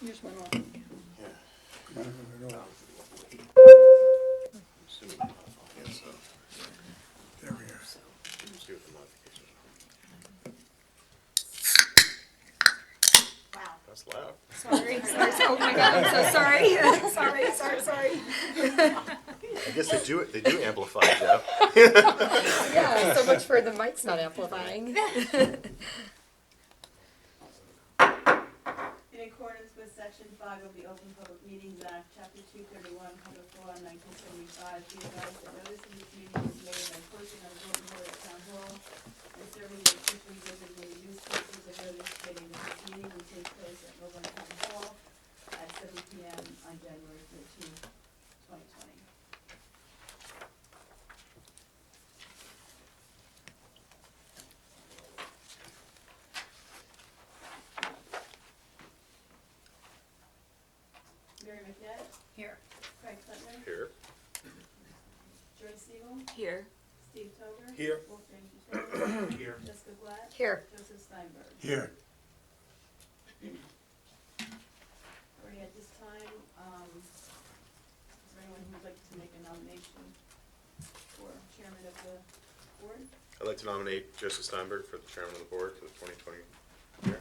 Here's one more. There we are. Wow. That's loud. Sorry. Oh my God, I'm so sorry. sorry. I guess they do amplify, Jeff. Yeah, so much for the mic's not amplifying. In accordance with Section 5 of the Open Public Meetings Act, Chapter 231, Public Law 1975, be advised that notice of this meeting is made by posting on the bulletin board at Town Hall and serving the officially designated newspapers and notice stating that this meeting will take place at Millburn Town Hall at 7 p.m. on January 13th, 2020. Mary McNett, Here. Craig Cutler, Here. Joyce Siegel, Here. Steve Toger. Here. Wolfgang Schütz. Here. Jessica Blatt. Here. Joseph Steinberg. Here. Already at this time, is there anyone who would like to make a nomination for chairman of the board? I'd like to nominate Joseph Steinberg for the chairman of the board for the 2020 year.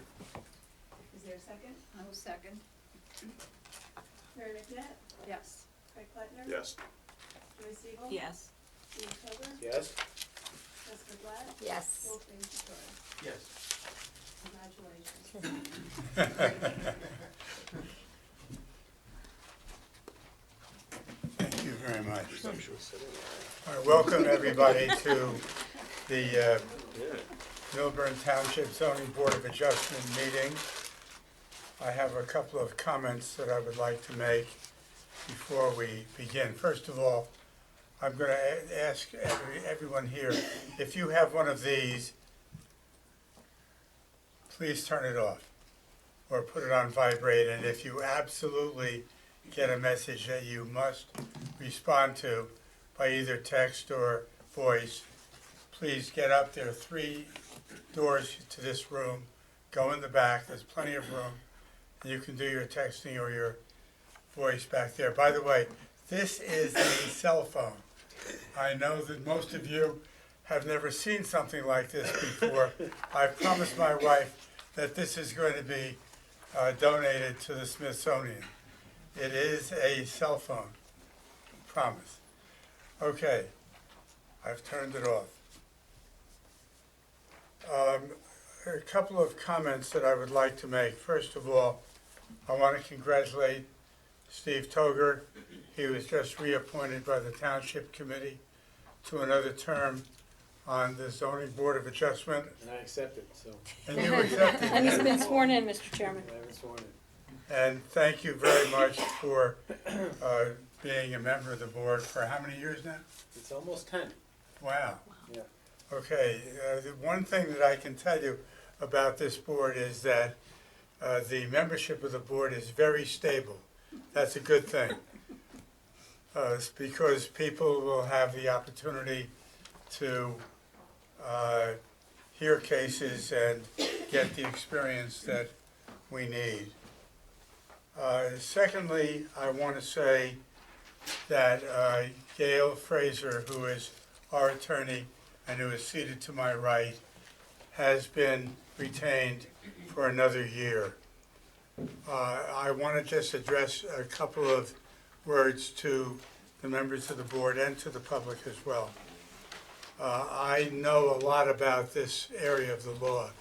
Is there a second? I will second. Mary McNett, Yes. Craig Plattner. Yes. Joyce Siegel. Yes. Steve Toger. Yes. Jessica Blatt. Yes. Wolfgang Schütz. Yes. Congratulations. Thank you very much. Presumptuous sitting All right, welcome everybody to the there. Yeah. Millburn Township Zoning Board of Adjustment meeting. I have a couple of comments that I would like to make before we begin. First of all, I'm going to ask everyone here, if you have one of these, please turn it off or put it on vibrate. And if you absolutely get a message that you must respond to by either text or voice, please get up. There are 3 doors to this room. Go in the back. There's plenty of room. You can do your texting or your voice back there. By the way, this is a cell phone. I know that most of you have never seen something like this before. I promised my wife that this is going to be donated to the Smithsonian. It is a cell phone. Promise. Okay, I've turned it off. A couple of comments that I would like to make. First of all, I want to congratulate Steve Toger. He was just reappointed by the Township Committee to another term on the Zoning Board of Adjustment. And I accept it, so And you accepted And he's it. been sworn in, Mr. Chairman. I haven't sworn it. And thank you very much for being a member of the board for how many years now? It's almost 10. Wow. Yeah. Okay, the one thing that I can tell you about this board is that the membership of the board is very stable. That's a good thing. It's because people will have the opportunity to hear cases and get the experience that we need. Secondly, I want to say that Gail Fraser, who is our attorney and who is seated to my right, has been retained for another year. I want to just address a couple of words to the members of the board and to the public as well. I know a lot about this area of the law.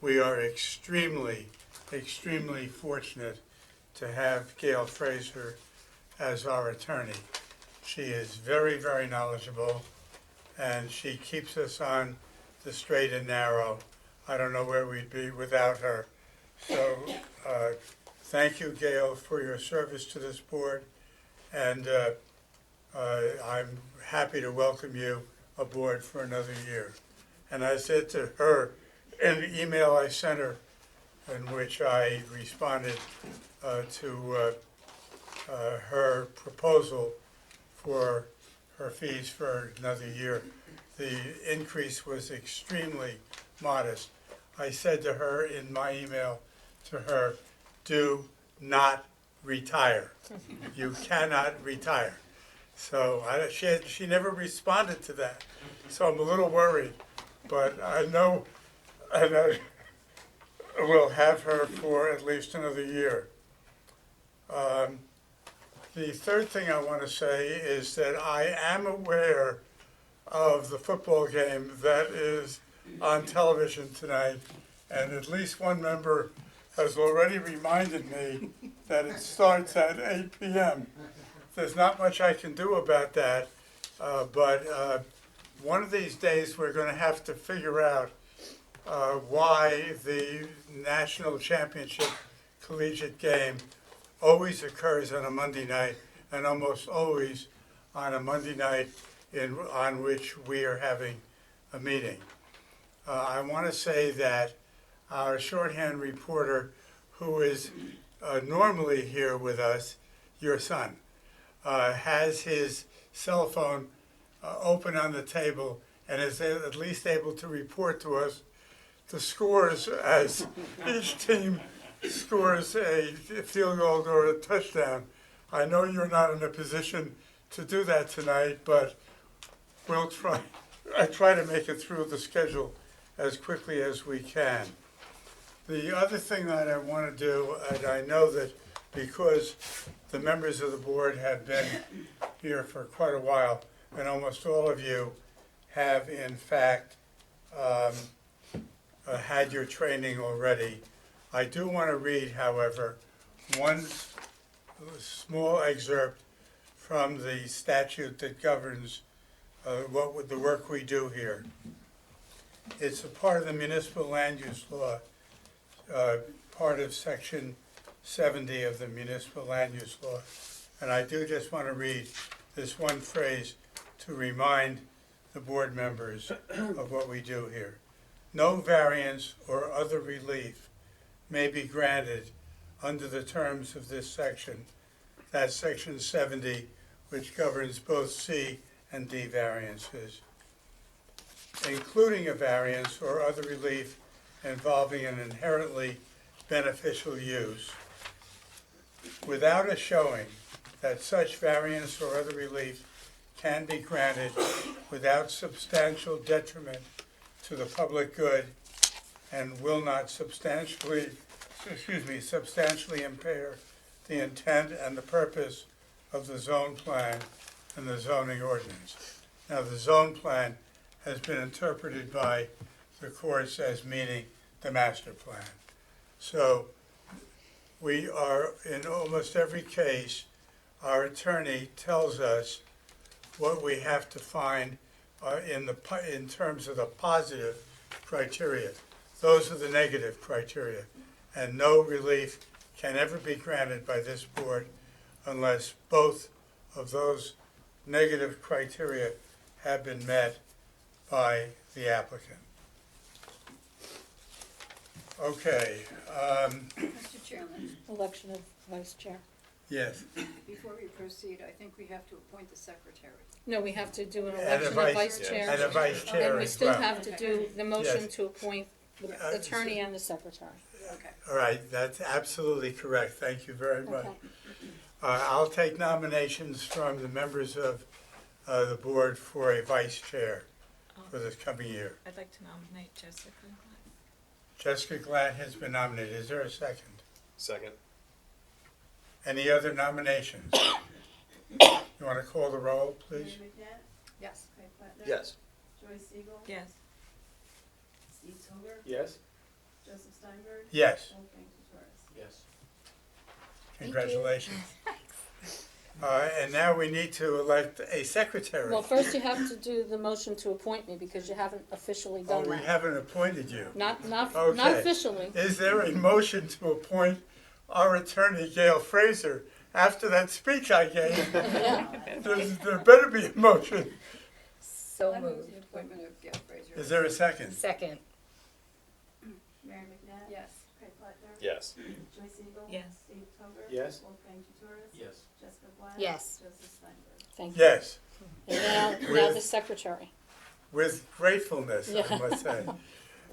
We are extremely, extremely fortunate to have Gail Fraser as our attorney. She is very, very knowledgeable, and she keeps us on the straight and narrow. I don't know where we'd be without her. So thank you, Gail, for your service to this board, and I'm happy to welcome you aboard for another year. And I said to her in the email I sent her, in which I responded to her proposal for her fees for another year. The increase was extremely modest. I said to her in my email to her, do not retire. You cannot retire. So she never responded to that. So I'm a little worried, but I know we'll have her for at least another year. The third thing I want to say is that I am aware of the football game that is on television tonight, and at least one member has already reminded me that it starts at 8 p.m. There's not much I can do about that, but one of these days we're going to have to figure out why the national championship collegiate game always occurs on a Monday night, and almost always on a Monday night on which we are having a meeting. I want to say that our shorthand reporter, who is normally here with us, your son, has his cell phone open on the table and is at least able to report to us the scores as each team scores a field goal or a touchdown. I know you're not in a position to do that tonight, but we'll try. I try to make it through the schedule as quickly as we can. The other thing that I want to do, and I know that because the members of the board have been here for quite a while, and almost all of you have in fact had your training already. I do want to read, however, one small excerpt from the statute that governs the work we do here. It's a part of the municipal land use law, part of section 70 of the municipal land use law. And I do just want to read this one phrase to remind the board members of what we do here. No variance or other relief may be granted under the terms of this section. That's section 70, which governs both C and D variances, including a variance or other relief involving an inherently beneficial use, without a showing that such variance or other relief can be granted without substantial detriment to the public good and will not substantially impair the intent and the purpose of the zone plan and the zoning ordinance. Now, the zone plan has been interpreted by the courts as meaning the master plan. So we are, in almost every case, our attorney tells us what we have to find in terms of the positive criteria. Those are the negative criteria, and no relief can ever be granted by this board unless both of those negative criteria have been met by the applicant. Okay, Mr. Chairman, Election of vice chair. yes, before we proceed, I think we have to appoint the secretary. No, we have to do an And a election of vice- vice yeah. chair. and a vice chair And we as still well. have to do the motion Yes. to appoint the attorney and the secretary. Okay. All right, that's absolutely correct. Thank you very much. Okay. I'll take nominations from the members of the board for a vice chair for this coming year. I'd like to nominate Jessica. Jessica Glatt has been nominated. Is there a second? Second. Any other nominations? You want to call the roll, Mary please? McNabb, Yes. Craig Plattner. Yes. Joyce Siegel. Yes. Steve Silver. Yes? Joseph Steinberg. Yes, Wolfgang Kulturitis. Yes. congratulations. And now we need to elect a secretary. Well, first you have to do the motion to appoint me because you haven't officially Oh, done we that. haven't appointed you. Not Okay. officially. Is there a motion to appoint our attorney, Gail Fraser, after that speech I gave? There better be a motion. So I move moved. the appointment of Gail Fraser. Is there a second? Second. Mary McNabb. Yes. Craig Plattner. Yes. Joyce Eagle. Yes. Steve Tober. Yes. Wolfgang Tutoris. Yes. Jessica Black. Yes. Joseph Steinberg. Thank you. Yes, And now With- the secretary. with gratefulness, I must say.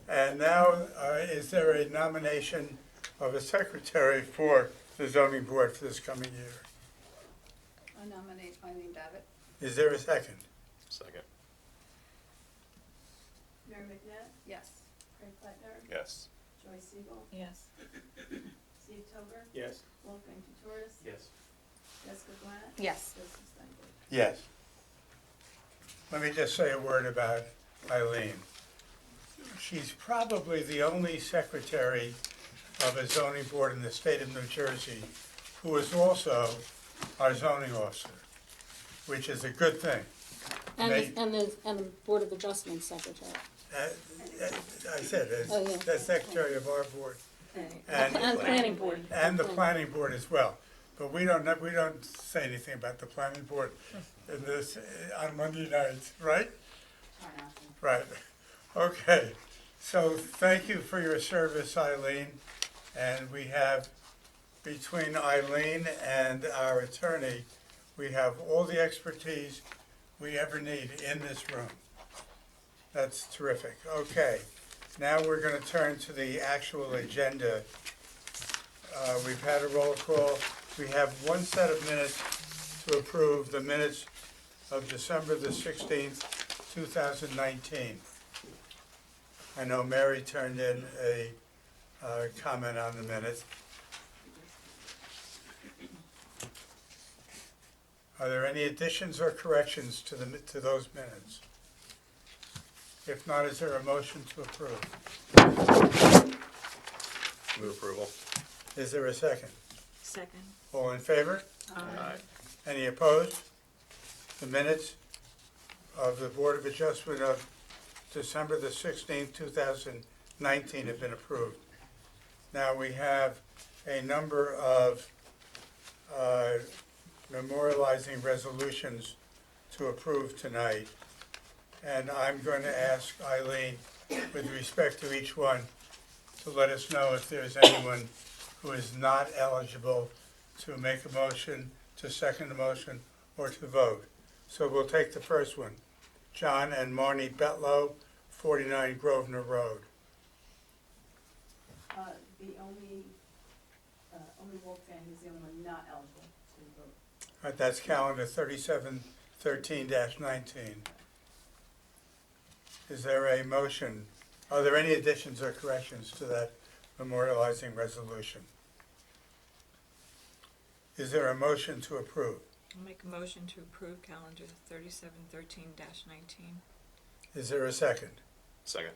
And now, is there a nomination of a secretary for the zoning board for this coming year? I nominate Eileen Davitt. Is there a second? Second. Mary McNabb. Yes. Craig Plattner. Yes. Joyce Eagle. Yes. Steve Tober. Yes. Wolfgang Tutoris. Yes. Jessica Black. Yes. Joseph Steinberg. Yes. Let me just say a word about Eileen. She's probably the only secretary of a zoning board in the state of New Jersey who is also our zoning officer, which is a good thing. And May- the Board of Adjustment secretary. I said, Oh, yeah. as the secretary of our board Okay. And and, planning board. and the planning board as well. But we don't say anything about the planning board in this, on Monday nights, right? Try not to. Right. Okay. So thank you for your service, Eileen. And we have, between Eileen and our attorney, we have all the expertise we ever need in this room. That's terrific. Okay. Now we're going to turn to the actual agenda. We've had a roll call. We have one set of minutes to approve, the minutes of December the 16th, 2019. I know Mary turned in a comment on the minutes. Are there any additions or corrections to those minutes? If not, is there a motion to approve? Move approval. Is there a second? Second. All in favor? Aye. Any opposed? The minutes of the Board of Adjustment of December the 16th, 2019 have been approved. Now we have a number of memorializing resolutions to approve tonight. And I'm going to ask Eileen, with respect to each one, to let us know if there's anyone who is not eligible to make a motion, to second the motion, or to vote. So we'll take the first one. John and Marnie Betlow, 49 Grosvenor Road. The only Wolfgang is the only one not eligible to vote. That's calendar 3713-19. Is there a motion? Are there any additions or corrections to that memorializing resolution? Is there a motion to approve? I'll make a motion to approve calendar 3713-19. Is there a second? Second.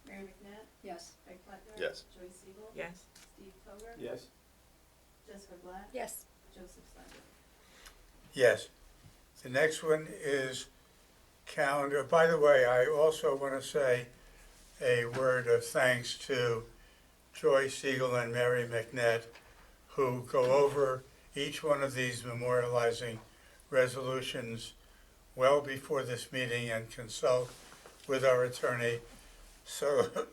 Mary McNabb. Yes. Craig Plattner. Yes. Joyce Eagle. Yes. Steve Tober. Yes. Jessica Black. Yes. Joseph Steinberg. Yes. The next one is calendar. By the way, I also want to say a word of thanks to Joyce Eagle and Mary McNett, who go over each one of these memorializing resolutions well before this meeting and consult with our attorney so that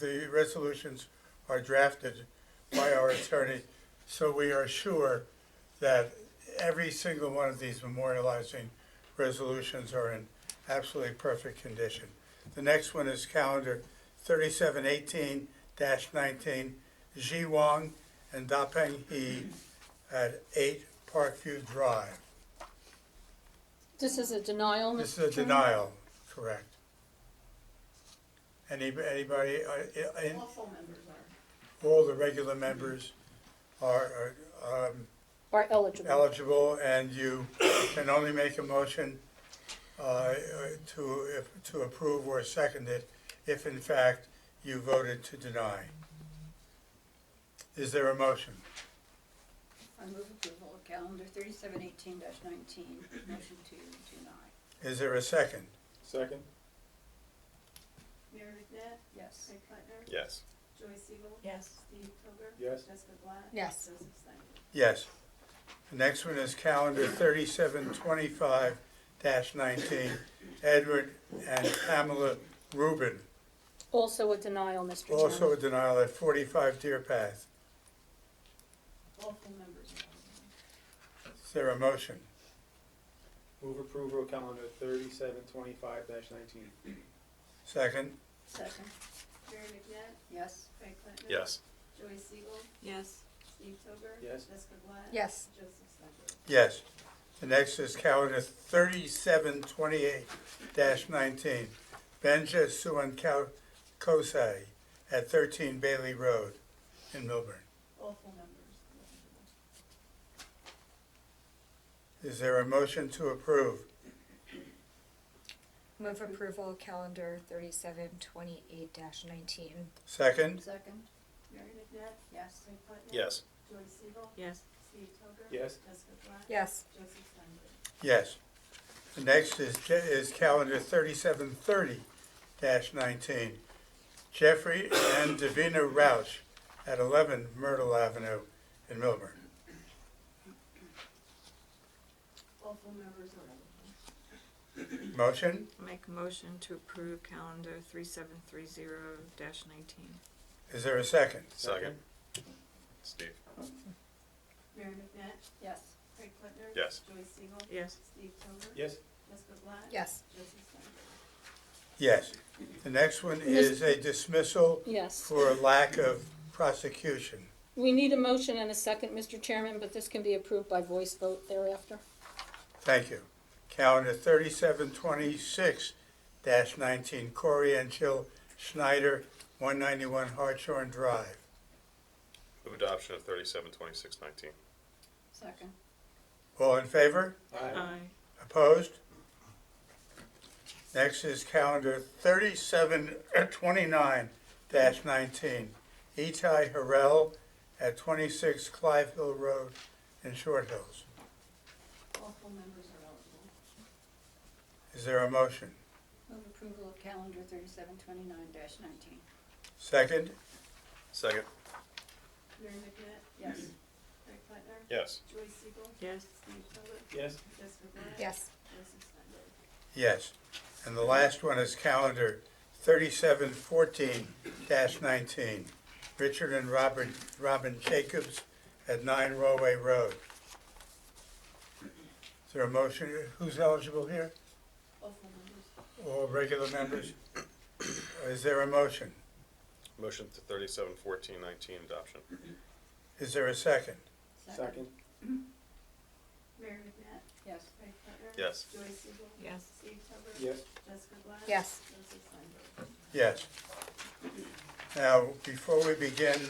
the resolutions are drafted by our attorney, so we are sure that every single one of these memorializing resolutions are in absolutely perfect condition. The next one is calendar 3718-19, Ji Wong and Dapeng He at 8 Parkview Drive. This is a denial, This Mr. is a denial, correct. Anybody, All full members are. all the regular members are Are eligible. eligible, and you can only make a motion to approve or second it if in fact you voted to deny. Is there a motion? I move approval of calendar 3718-19, motion to deny. Is there a second? Second? Mary McNabb, Yes. Craig Plattner, Yes. Joyce Siegel, Yes. Steve Toger, Yes. Jessica Black, Yes. Joseph Steinberg. Yes. The next one is calendar 3725-19, Edward and Pamela Rubin. Also a denial, Mr. Chairman. Also a denial at 45 Deer Path. All full members are eligible. Is there a motion? Move approval of calendar 3725-19. Second? Second. Mary McNabb, Yes. Craig Plattner. Yes. Joyce Siegel, Yes. Steve Toger. Yes. Jessica Black. Yes. Joseph Steinberg. Yes. The next is calendar 3728-19, Benja Suan Kosai at 13 Bailey Road in Millburn. All full members eligible. Is there a motion to approve? Move approval of calendar 3728-19. Second? Second. Mary McNabb, Yes. Craig Plattner. Yes. Joyce Siegel, Yes. Steve Toger. Yes. Jessica Black. Yes. Joseph Steinberg. Yes. The next is calendar 3730-19, Jeffrey and Davina Roush at 11 Myrtle Avenue in Millburn. All full members are eligible. Motion? Make a motion to approve calendar 3730-19. Is there a second? Second. Steve. Mary McNabb, Yes. Craig Plattner. Yes. Joyce Siegel. Yes. Steve Toger. Yes. Jessica Black. Yes. Joseph Steinberg. Yes. The next one is a dismissal Yes. for lack of prosecution. We need a motion and a second, Mr. Chairman, but this can be approved by voice vote thereafter. Thank you. Calendar 3726-19, Corey and Jill Schneider, 191 Hartshorn Drive. Move adoption of 3726-19. Second. All in favor? Aye. Opposed? Next is calendar 3729-19, Itai Harrell at 26 Clive Hill Road in Short Hills. All full members are eligible. Is there a motion? Move approval of calendar 3729-19. Second? Second. Mary McNabb, Yes. Craig Plattner. Yes. Joyce Siegel. Yes. Steve Toger. Yes. Jessica Black. Yes. Joseph Steinberg. Yes. And the last one is calendar 3714-19, Richard and Robin Jacobs at 9 Rowway Road. Is there a motion? Who's eligible here? All full members. All regular members? Is there a motion? Motion to 3714-19 adoption. Is there a second? Second? Mary McNabb, Yes. Craig Plattner. Yes. Joyce Siegel. Yes. Steve Toger. Yes. Jessica Black. Yes. Joseph Steinberg. Yes. Now, before we begin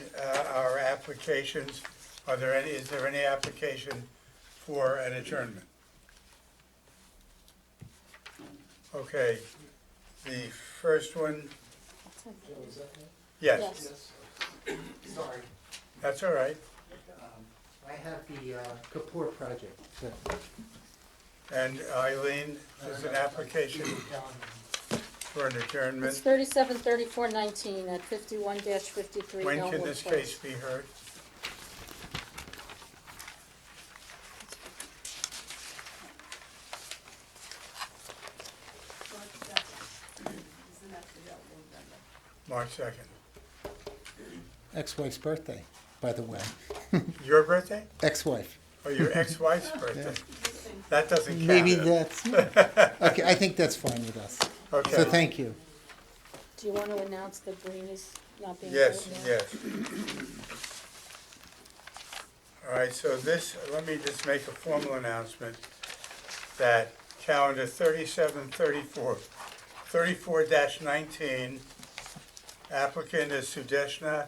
our applications, is there any application for an adjournment? Okay, the first one, yes, Sorry, that's all right. I have the Kapoor project. And Eileen, there's an application for an adjournment. It's 373419 at 51-53 When can Elmwood this Place. case be heard? March 2nd is the next available agenda. March 2nd. Ex-wife's birthday, by the way. Your birthday? Ex-wife. Or your ex-wife's birthday? That doesn't count. Maybe that's, okay, I think that's fine with us. So Okay, thank you. Do you want to announce that Breen is not being yes, heard now? yes. All right, so this, let me just make a formal announcement that calendar 34-19, applicant is Sudeshna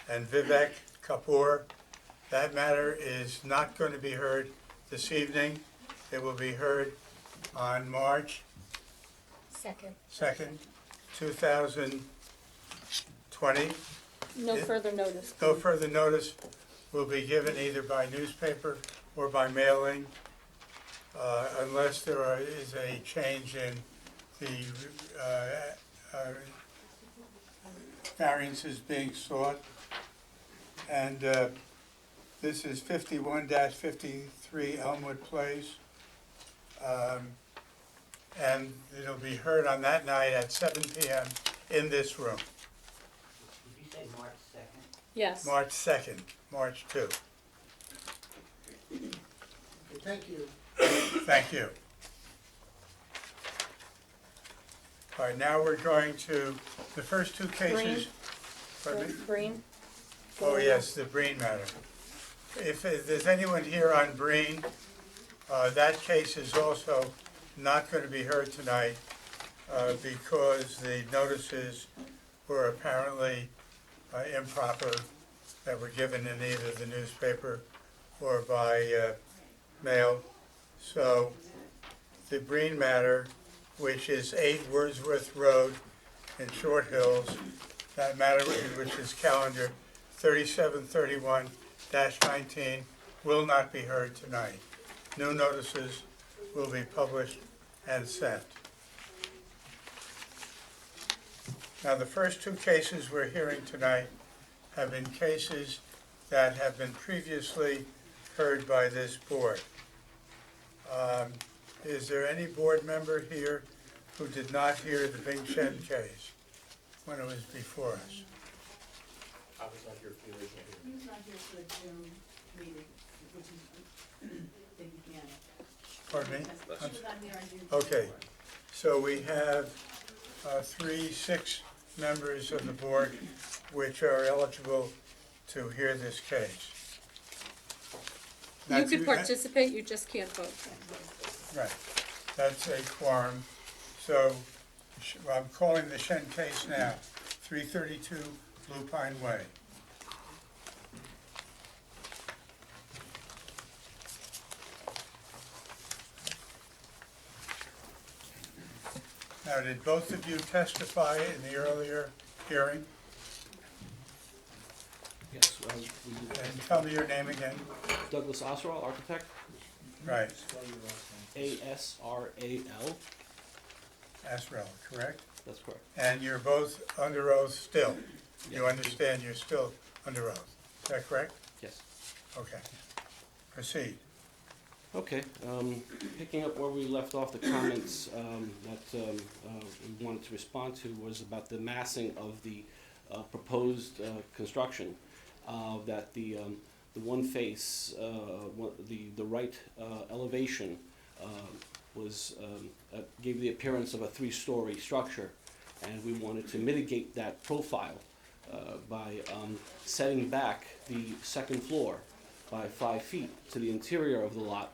and Vivek Kapoor. That matter is not going to be heard this evening. It will be heard on March Second. 2nd, 2020. No further notice. No further notice will be given either by newspaper or by mailing, unless there is a change in the variances being sought. And this is 51-53 Elmwood Place. And it'll be heard on that night at 7 p.m. in this room, Did you say March 2nd? Yes. March 2nd, March 2. Thank you. Thank you. All right, now we're going to, the first two cases. Pardon me? Green? Oh, yes, the Breen matter. If there's anyone here on Breen, that case is also not going to be heard tonight because the notices were apparently improper that were given in either the newspaper or by mail. So the Breen matter, which is 8 Wordsworth Road in Short Hills, that matter which is calendar 3731-19 will not be heard tonight. New notices will be published and sent. Now, the first two cases we're hearing tonight have been cases that have been previously heard by this board. Is there any board member here who did not hear the Bing Chen case when it was before us? I was not here for the original He was not here for the June meeting, which is, they began. Pardon me? He was not here on June. Okay, so we have 6 members of the board which are eligible to hear this case. You could participate, you just can't vote. Right, that's a quorum. So I'm calling the Shen case now, 332 Blue Pine Way. Now, did both of you testify in the earlier hearing? Yes, And tell me your name again. Douglas Oswald, architect, Right, ASRAL, Asrel, correct? that's correct. And you're both under oath still? You understand you're still under oath, is that correct? Yes. Okay, proceed. Okay, picking up where we left off, the comments that we wanted to respond to was about the massing of the proposed construction. That the one face, the right elevation gave the appearance of a 3-story structure, and we wanted to mitigate that profile by setting back the second floor by 5 feet to the interior of the lot,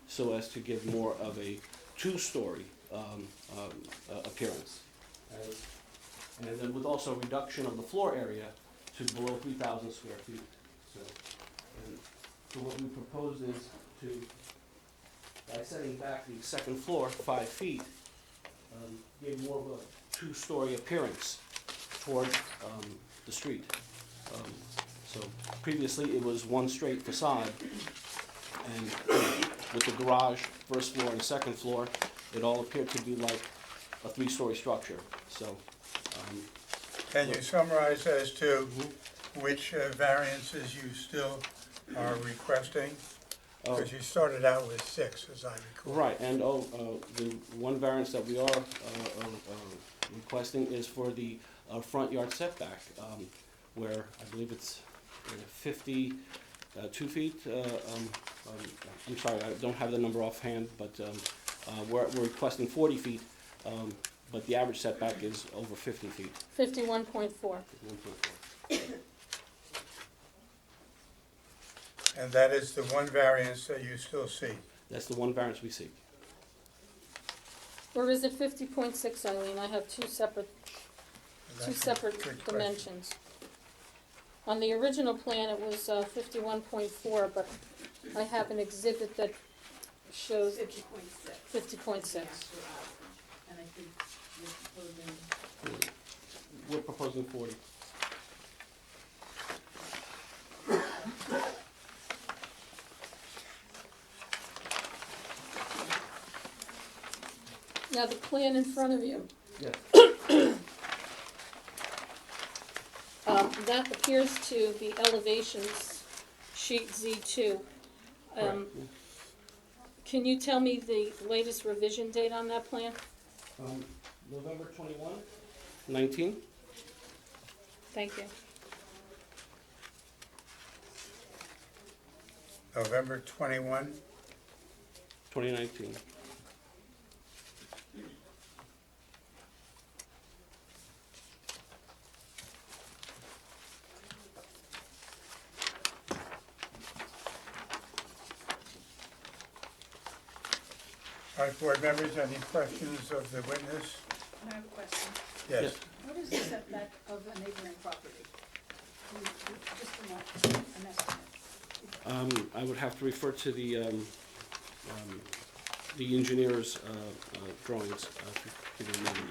so as to give more of a 2-story appearance. And then with also reduction of the floor area to below 3,000 square feet. So what we propose is to, by setting back the second floor 5 feet, give more of a 2-story appearance toward the street. So previously it was one straight facade, and with the garage, first floor and second floor, it all appeared to be like a 3-story structure. So Can you summarize as to which variances you still are requesting? Because you started out with 6, as I recall. right, and the one variance that we are requesting is for the front yard setback, where I believe it's 52 feet. I'm sorry, I don't have the number offhand, but we're requesting 40 feet, but the average setback is over 50 feet. 51.4. And that is the one variance that you still see. That's the one variance we seek. Or is it 50.6, Eileen? I have two separate That's a separate good question. dimensions. On the original plan, it was 51.4, but I have an exhibit that shows 50.6. 50.6. And I think you're proposing, We're proposing 40. Now, the plan in front of you, Yes. that appears to be elevations, sheet Z2. Correct. Can you tell me the latest revision date on that plan? November 21, 19. Thank you. November 21. 2019. All right, board members, any questions of the witness? I have a question. Yes. What is the setback of a neighboring property? Just an estimate. I would have to refer to the engineer's drawings. To give you a moment.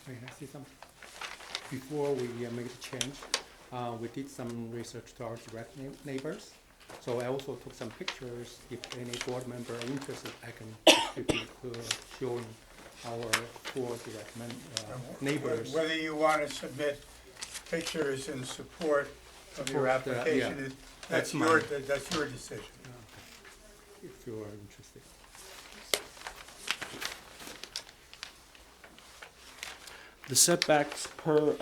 Wait, I see some. Before we make the change, we did some research to our direct neighbors. So I also took some pictures. If any board member are interested, I can distribute showing our four direct neighbors. Whether you want to submit pictures in support of your Support, application, yeah. that's That's your, mine. that's your decision. If you are interested. The setbacks per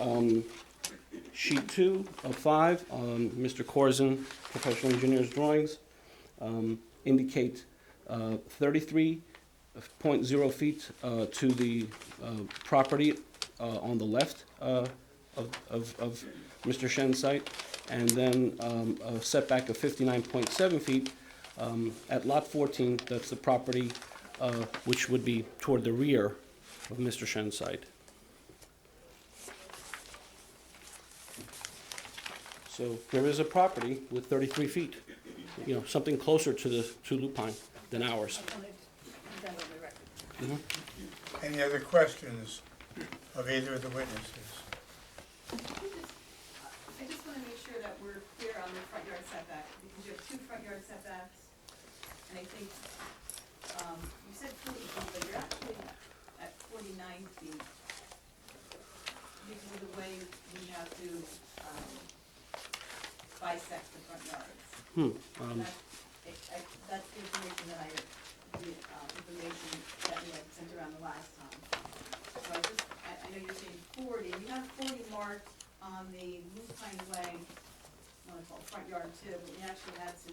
sheet 2 of 5, Mr. Corzine, professional engineer's drawings, indicate 33.0 feet to the property on the left of Mr. Shen's site, and then a setback of 59.7 feet at lot 14, that's the property which would be toward the rear of Mr. Shen's site. So there is a property with 33 feet, you know, something closer to Lupine than ours. I wanted that on the record. Any other questions of either of the witnesses? I just wanna make sure that we're clear on the front yard setback, because you have two front yard setbacks, and I think, you said 40 feet, but you're actually at 49 feet. Because of the way we have to, bisect the front yards. That's the information that information that we had sent around the last time. So I know you're saying 40, you have 40 marked on the Lupine Way, what I call front yard 2, but we actually had to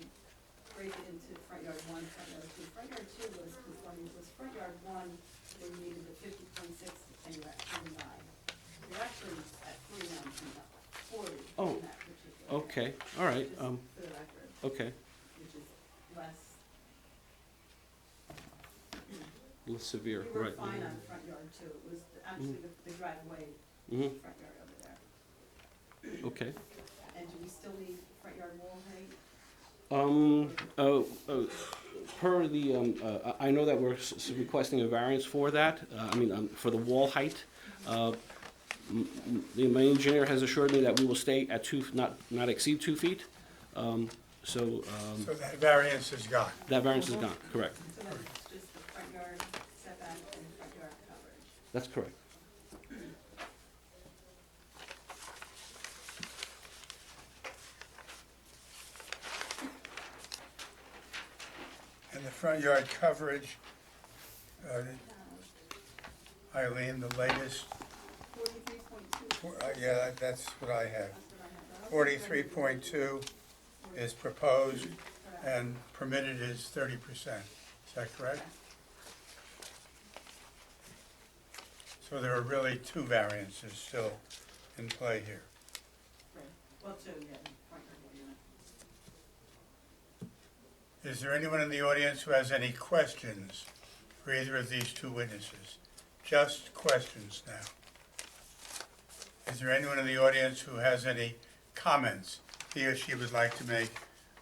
break it into front yard 1, front yard 2. Front yard 2 was conforming, was front yard 1, where you needed the 50.6, and you're at 49. You're actually at 49 feet, not 40 Oh, in that particular. Okay, all right, Just for the record, okay. which is less. Less severe, You were right. fine on front yard too, it was actually the driveway, Mhm, front yard over there. okay. And do we still need front yard wall height? Per the, I know that we're requesting a variance for that, for the wall height. My engineer has assured me that we will stay at not exceed 2 feet. So that variance is gone. that variance is gone, correct. So then it's just the front yard setback and front yard coverage. That's correct. And the front yard coverage, Eileen, the latest, 43.2. yeah, that's what I have. That's what I have. 43.2 is proposed and permitted is 30%. Is that correct? So there are really two variances still in play here. Right. Well, two, yeah, front yard wall unit. Is there anyone in the audience who has any questions for either of these two witnesses? Just questions now. Is there anyone in the audience who has any comments he or she would like to make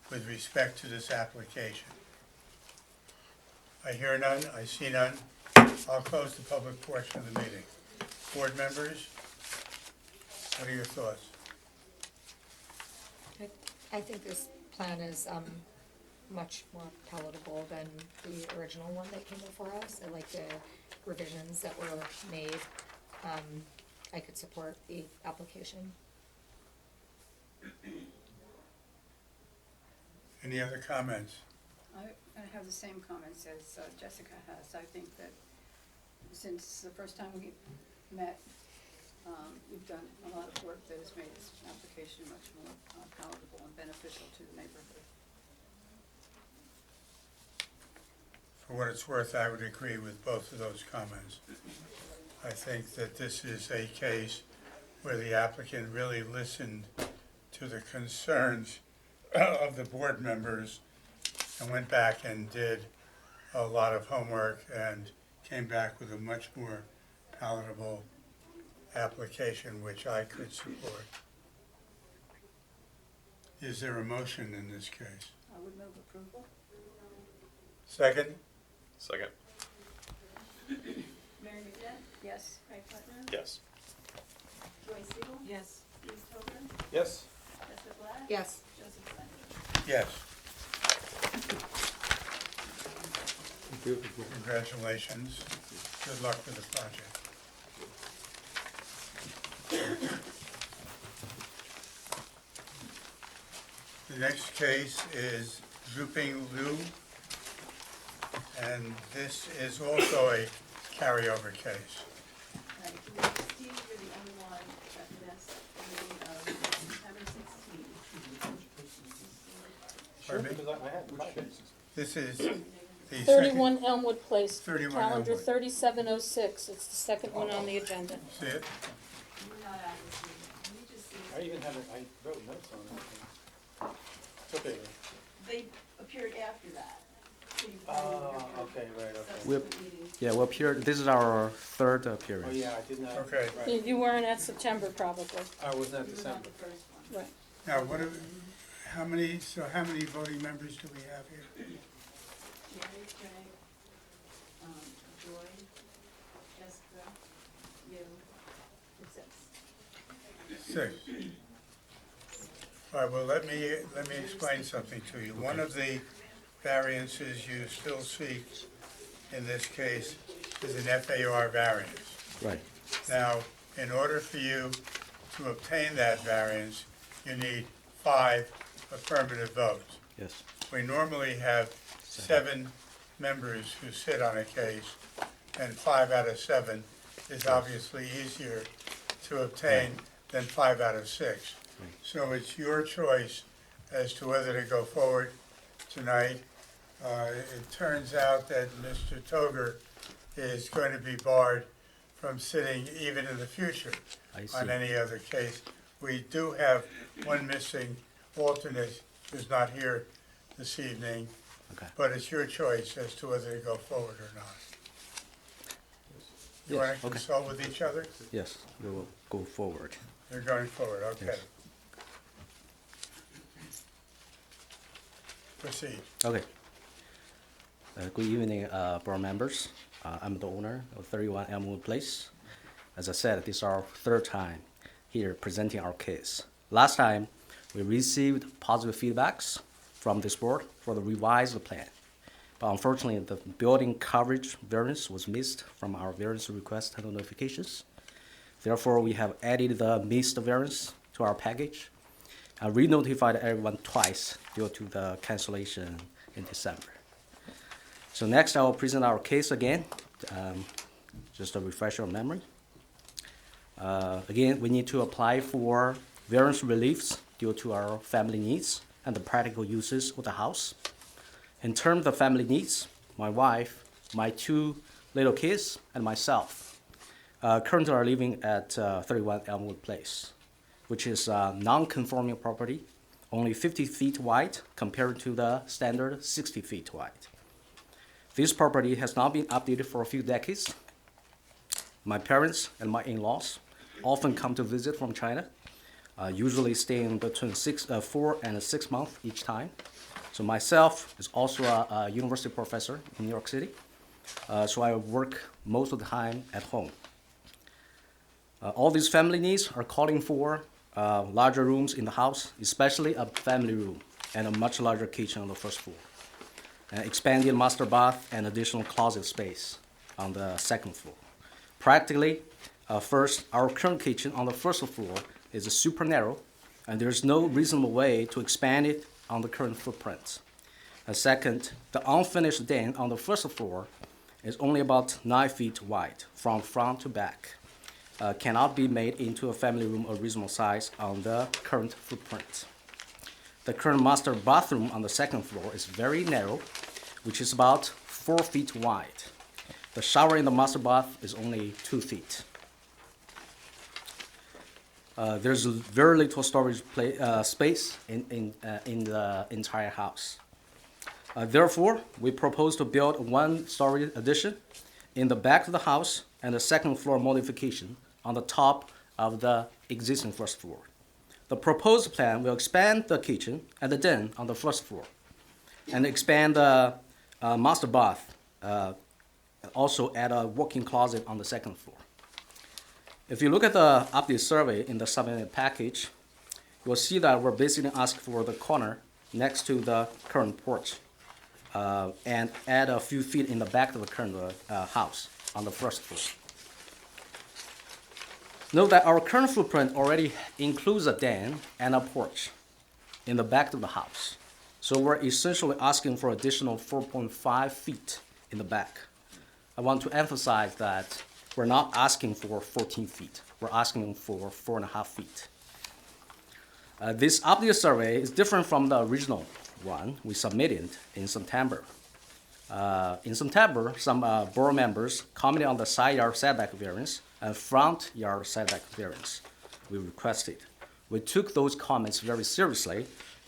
with respect to this application? I hear none, I see none. I'll close the public portion of the meeting. Board members, what are your thoughts? I think this plan is much more palatable than the original one that came before us. I like the revisions that were made. I could support the application. Any other comments? I have the same comments as Jessica has. I think that since the first time we met, you've done a lot of work that has made this application much more palatable and beneficial to the neighborhood. For what it's worth, I would agree with both of those comments. I think that this is a case where the applicant really listened to the concerns of the board members and went back and did a lot of homework and came back with a much more palatable application, which I could support. Is there a motion in this case? I would move approval. Second? Second. Mary McDevitt, Yes. Craig Plattner, Yes. Joyce Siegel, Yes. Steve Tober, Yes. Jessica Black, Yes. Joseph Sanders. Yes. Thank you. Congratulations. Good luck with the project. The next case is Zuping Liu, and this is also a carryover case. Right, Steve, you're the only one that missed the meeting of September 16th. Pardon me? Because I had questions. This is the second. 31 Elmwood Place, 31 calendar Elmwood. 3706. It's the second one on the agenda. See it? You were not at this meeting. You just see. I even have it, I wrote notes on it. It's okay. They appeared after that. So you probably Okay, right, okay. subsequent meetings. Yeah, well, this is our third appearance. Oh, yeah, I did not. Okay. Right. You weren't at September probably. I was not You were not December. the first one. Right. Now, how many voting members do we have here? Mary, Craig, Joy, Jessica, you, and 6. 6. All right, well, let me explain something to you. One of the variances you still seek in this case is an FAR variance. Right. Now, in order for you to obtain that variance, you need 5 affirmative votes. Yes. We normally have 7 members who sit on a case, and 5 out of 7 is obviously easier to obtain than 5 out of 6. So it's your choice as to whether to go forward tonight. It turns out that Mr. Toger is going to be barred from sitting even in the future I see. on any other case. We do have one missing alternate who's not here this evening, Okay. but it's your choice as to whether to go forward or not. You Yes, want to okay. consult with each other? Yes, we will go forward. You're going forward, okay. Yes. Proceed. Okay. Good evening, board members. I'm the owner of 31 Elmwood Place. As I said, this is our third time here presenting our case. Last time, we received positive feedbacks from this board for the revised plan. But unfortunately, the building coverage variance was missed from our variance request and notifications. Therefore, we have added the missed variance to our package. I re-notified everyone twice due to the cancellation in December. So next, I will present our case again, just a refresher of memory. Again, we need to apply for variance reliefs due to our family needs and the practical uses of the house. In terms of family needs, my wife, my 2 little kids, and myself currently are living at 31 Elmwood Place, which is a non-conforming property, only 50 feet wide compared to the standard 60 feet wide. This property has not been updated for a few decades. My parents and my in-laws often come to visit from China, usually staying between 4 and 6 months each time. So myself is also a university professor in New York City, so I work most of the time at home. All these family needs are calling for larger rooms in the house, especially a family room and a much larger kitchen on the first floor. expanded master bath, and additional closet space on the second floor. Practically, first, our current kitchen on the first floor is super narrow, and there's no reasonable way to expand it on the current footprint. Second, the unfinished den on the first floor is only about 9 feet wide from front to back. Cannot be made into a family room of reasonable size on the current footprint. The current master bathroom on the second floor is very narrow, which is about 4 feet wide. The shower in the master bath is only 2 feet. There's very little storage space in the entire house. Therefore, we propose to build a one-story addition in the back of the house and a second floor modification on the top of the existing first floor. The proposed plan will expand the kitchen and the den on the first floor and expand the master bath, also add a walk-in closet on the second floor. If you look at the update survey in the submitted package, you'll see that we're basically asking for the corner next to the current porch and add a few feet in the back of the current house on the first floor. Note that our current footprint already includes a den and a porch in the back of the house. So we're essentially asking for additional 4.5 feet in the back. I want to emphasize that we're not asking for 14 feet. We're asking for 4.5 feet. This update survey is different from the original one we submitted in September. In September, some board members commented on the side yard setback variance and front yard setback variance we requested. We took those comments very seriously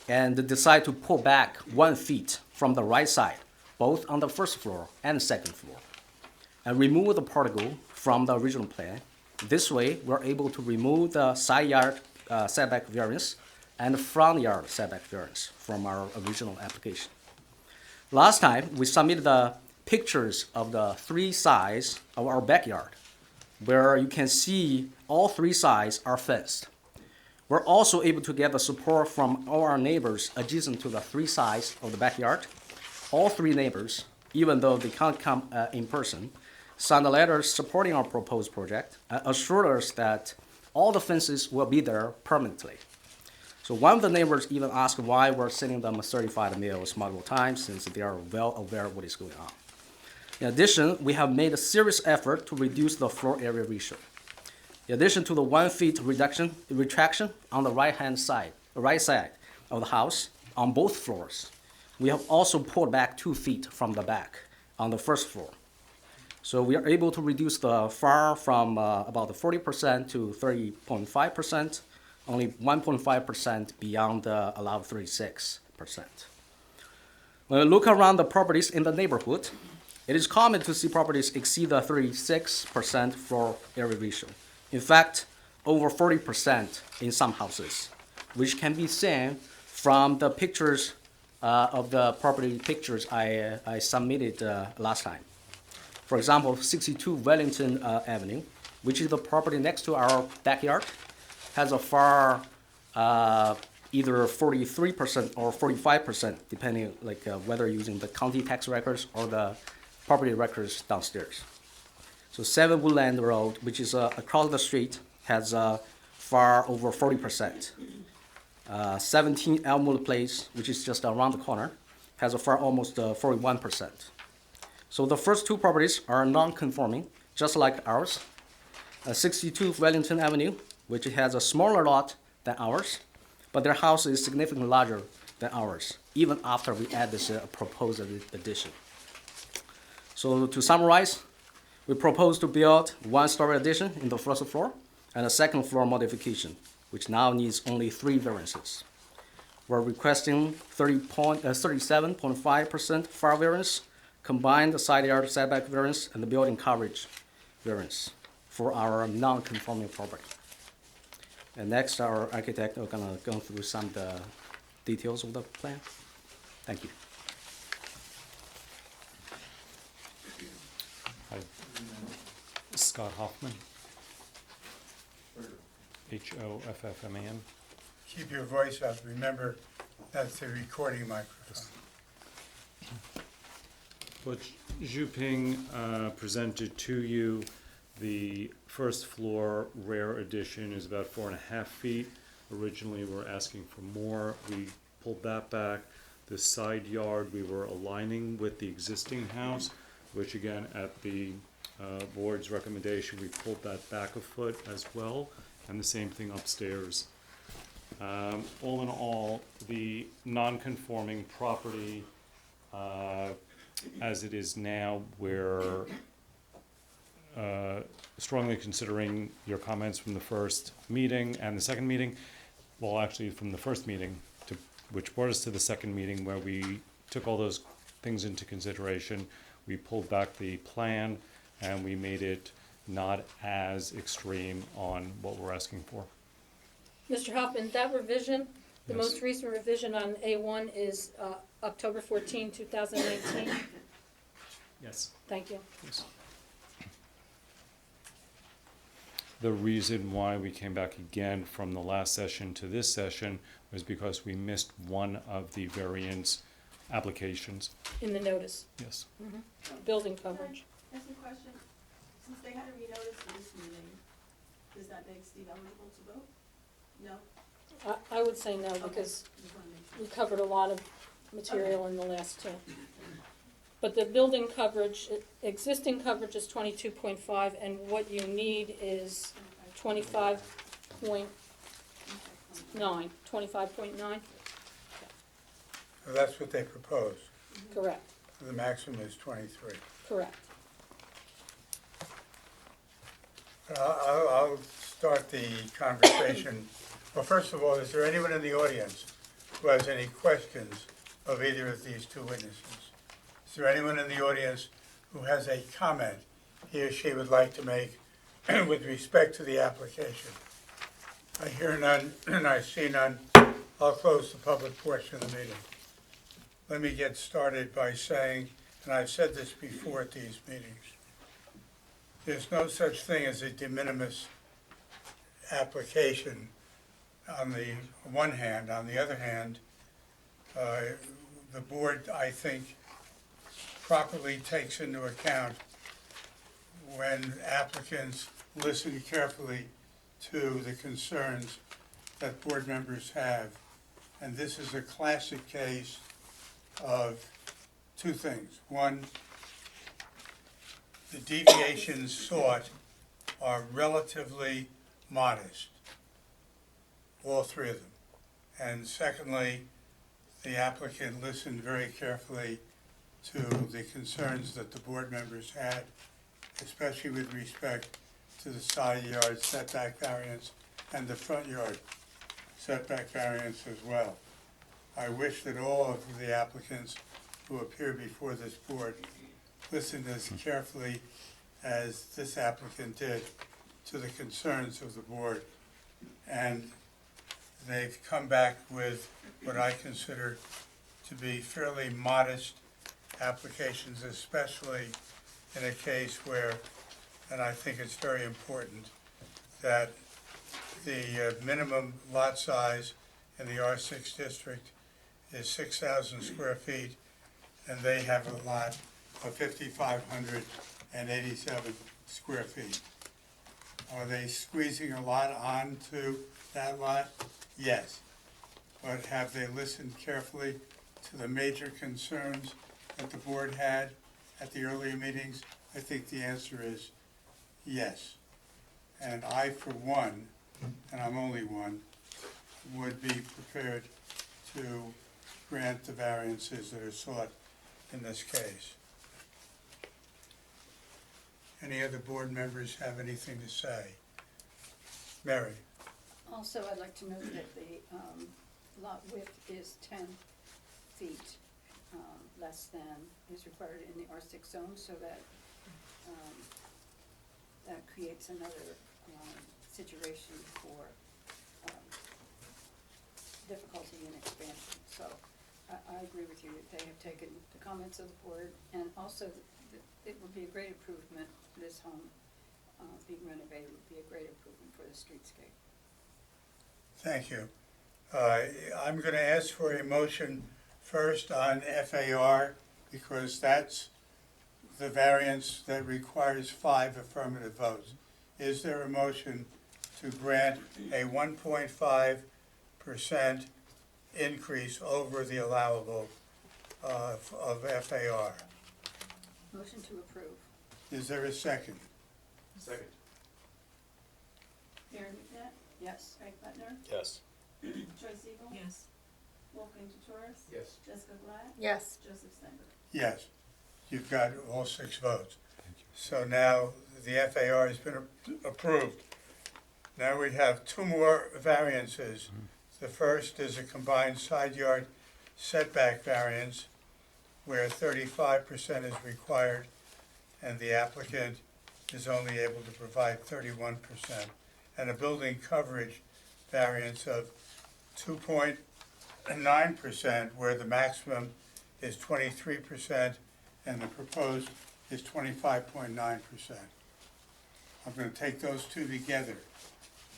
and decided to pull back 1 feet from the right side, both on the first floor and the second floor, and remove the particle from the original plan. This way, we're able to remove the side yard setback variance and the front yard setback variance from our original application. Last time, we submitted the pictures of the 3 sides of our backyard, where you can see all 3 sides are fenced. We're also able to get the support from all our neighbors adjacent to the 3 sides of the backyard. All 3 neighbors, even though they can't come in person, signed a letter supporting our proposed project and assured us that all the fences will be there permanently. So one of the neighbors even asked why we're sending them certified mails multiple times, since they are well aware of what is going on. In addition, we have made a serious effort to reduce the floor area ratio. In addition to the 1 feet retraction on the right side of the house on both floors, we have also pulled back 2 feet from the back on the first floor. So we are able to reduce the FAR from about 40% to 30.5%, only 1.5% beyond the allowed 36%. When we look around the properties in the neighborhood, it is common to see properties exceed the 36% floor area ratio. In fact, over 40% in some houses, which can be seen from the pictures of the property pictures I submitted last time. For example, 62 Wellington Avenue, which is the property next to our backyard, has a FAR either 43% or 45%, depending whether using the county tax records or the property records downstairs. So 7 Woodland Road, which is across the street, has FAR over 40%. 17 Elmwood Place, which is just around the corner, has a FAR almost 41%. So the first 2 properties are non-conforming, just like ours. 62 Wellington Avenue, which has a smaller lot than ours, but their house is significantly larger than ours, even after we add this proposed addition. So to summarize, we propose to build 1-story addition in the first floor and a second floor modification, which now needs only 3 variances. We're requesting 37.5% FAR variance, combined the side yard setback variance and the building coverage variance for our non-conforming property. And next, our architect is going to go through some of the details of the plan. Thank you. Hi. Scott Hoffman. Hoffman. Keep your voice up. Remember, that's the recording microphone. But Zhuping presented to you the first floor rear addition is about 4.5 feet. Originally, we were asking for more. We pulled that back. The side yard, we were aligning with the existing house, which again, at the board's recommendation, we pulled that back a foot as well, and the same thing upstairs. All in all, the non-conforming property, as it is now, we're strongly considering your comments from the first meeting and the second meeting. Well, actually, from the first meeting, which brought us to the second meeting where we took all those things into consideration. We pulled back the plan and we made it not as extreme on what we're asking for. Mr. Hoffman, that revision, the Yes. most recent revision on A1 is October 14, 2019. Yes. Thank you. Yes. The reason why we came back again from the last session to this session was because we missed one of the variance applications. In the notice, Yes. building coverage. That's a question. Since they had a renotice for this meeting, does that make Steve eligible to vote? No? I would say no, because Just wanna make sure. we covered a lot of material in the last two. But the building coverage, existing coverage is 22.5, and what you need is 25.9. 25.9, So that's what they proposed. correct, The maximum is 23. correct. I'll start the conversation. Well, first of all, is there anyone in the audience who has any questions of either of these two witnesses? Is there anyone in the audience who has a comment he or she would like to make with respect to the application? I hear none, and I see none. I'll close the public portion of the meeting. Let me get started by saying, and I've said this before at these meetings, there's no such thing as a de minimis application on the one hand. On the other hand, the board, I think, properly takes into account when applicants listen carefully to the concerns that board members have. And this is a classic case of two things. One, the deviations sought are relatively modest, all three of them. And secondly, the applicant listened very carefully to the concerns that the board members had, especially with respect to the side yard setback variance and the front yard setback variance as well. I wish that all of the applicants who appear before this board listened as carefully as this applicant did to the concerns of the board. And they've come back with what I consider to be fairly modest applications, especially in a case where, and I think it's very important, that the minimum lot size in the R6 district is 6,000 square feet, and they have a lot of 5,587 square feet. Are they squeezing a lot onto that lot? Yes. But have they listened carefully to the major concerns that the board had at the earlier meetings? I think the answer is yes. And I, for one, and I'm only one, would be prepared to grant the variances that are sought in this case. Any other board members have anything to say? Mary? Also, I'd like to note that the lot width is 10 feet less than is required in the R6 zone, so that that creates another situation for difficulty in expansion. So I agree with you that they have taken the comments of the board, and also it would be a great improvement, this home being renovated would be a great improvement for the streetscape. Thank you. I'm going to ask for a motion first on FAR, because that's the variance that requires 5 affirmative votes. Is there a motion to grant a 1.5% increase over the allowable of FAR? Motion to approve. Is there a second? Second. Mary McNabb, Yes. Craig Plattner, Yes. Joyce Eagle, Yes. Wolfgang Torres, Yes. Jessica Glad, Yes. Joseph Steinberg. Yes, you've got all 6 votes. So now the FAR has been approved. Now we have 2 more variances. The first is a combined side yard setback variance where 35% is required and the applicant is only able to provide 31%. And a building coverage variance of 2.9% where the maximum is 23% and the proposed is 25.9%. I'm going to take those 2 together.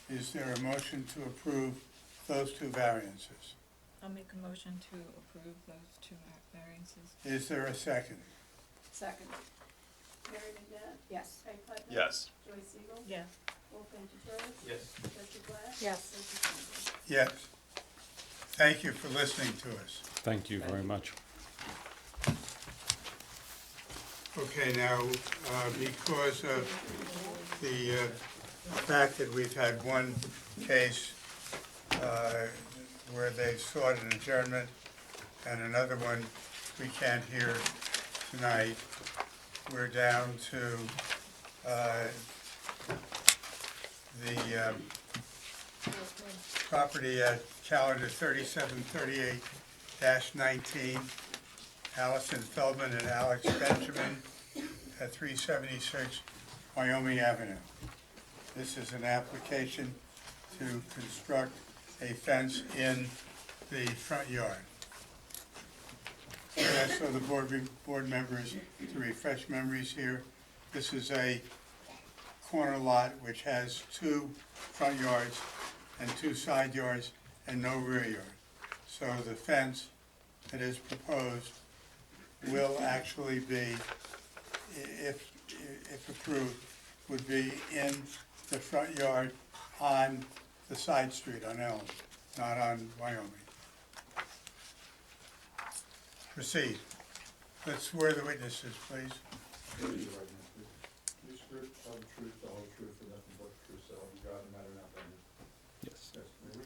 Is there a motion to approve those 2 variances? I'll make a motion to approve those 2 variances. Is there a second? Second. Mary McNabb, Yes. Craig Plattner. Yes. Joyce Eagle, Yes. Wolfgang Torres, Yes. Jessica Glad, Yes. Joseph Steinberg. Yes. Thank you for listening to us. Thank you very much. Okay, now, because of the fact that we've had one case where they sought an adjournment and another one we can't hear tonight, we're down to the property at calendar 3738-19, Allison Feldman and Alex Benjamin at 376 Wyoming Avenue. This is an application to construct a fence in the front yard. And so the board members, to refresh memories here, this is a corner lot which has 2 front yards and 2 side yards and no rear yard. So the fence that is proposed will actually be, if approved, would be in the front yard on the side street on Elm, not on Wyoming. Proceed. Let's swear the witnesses, please. You swear to tell the truth, the whole truth, and nothing but the truth, so help you God, no matter not done. Yes. Yes, may we,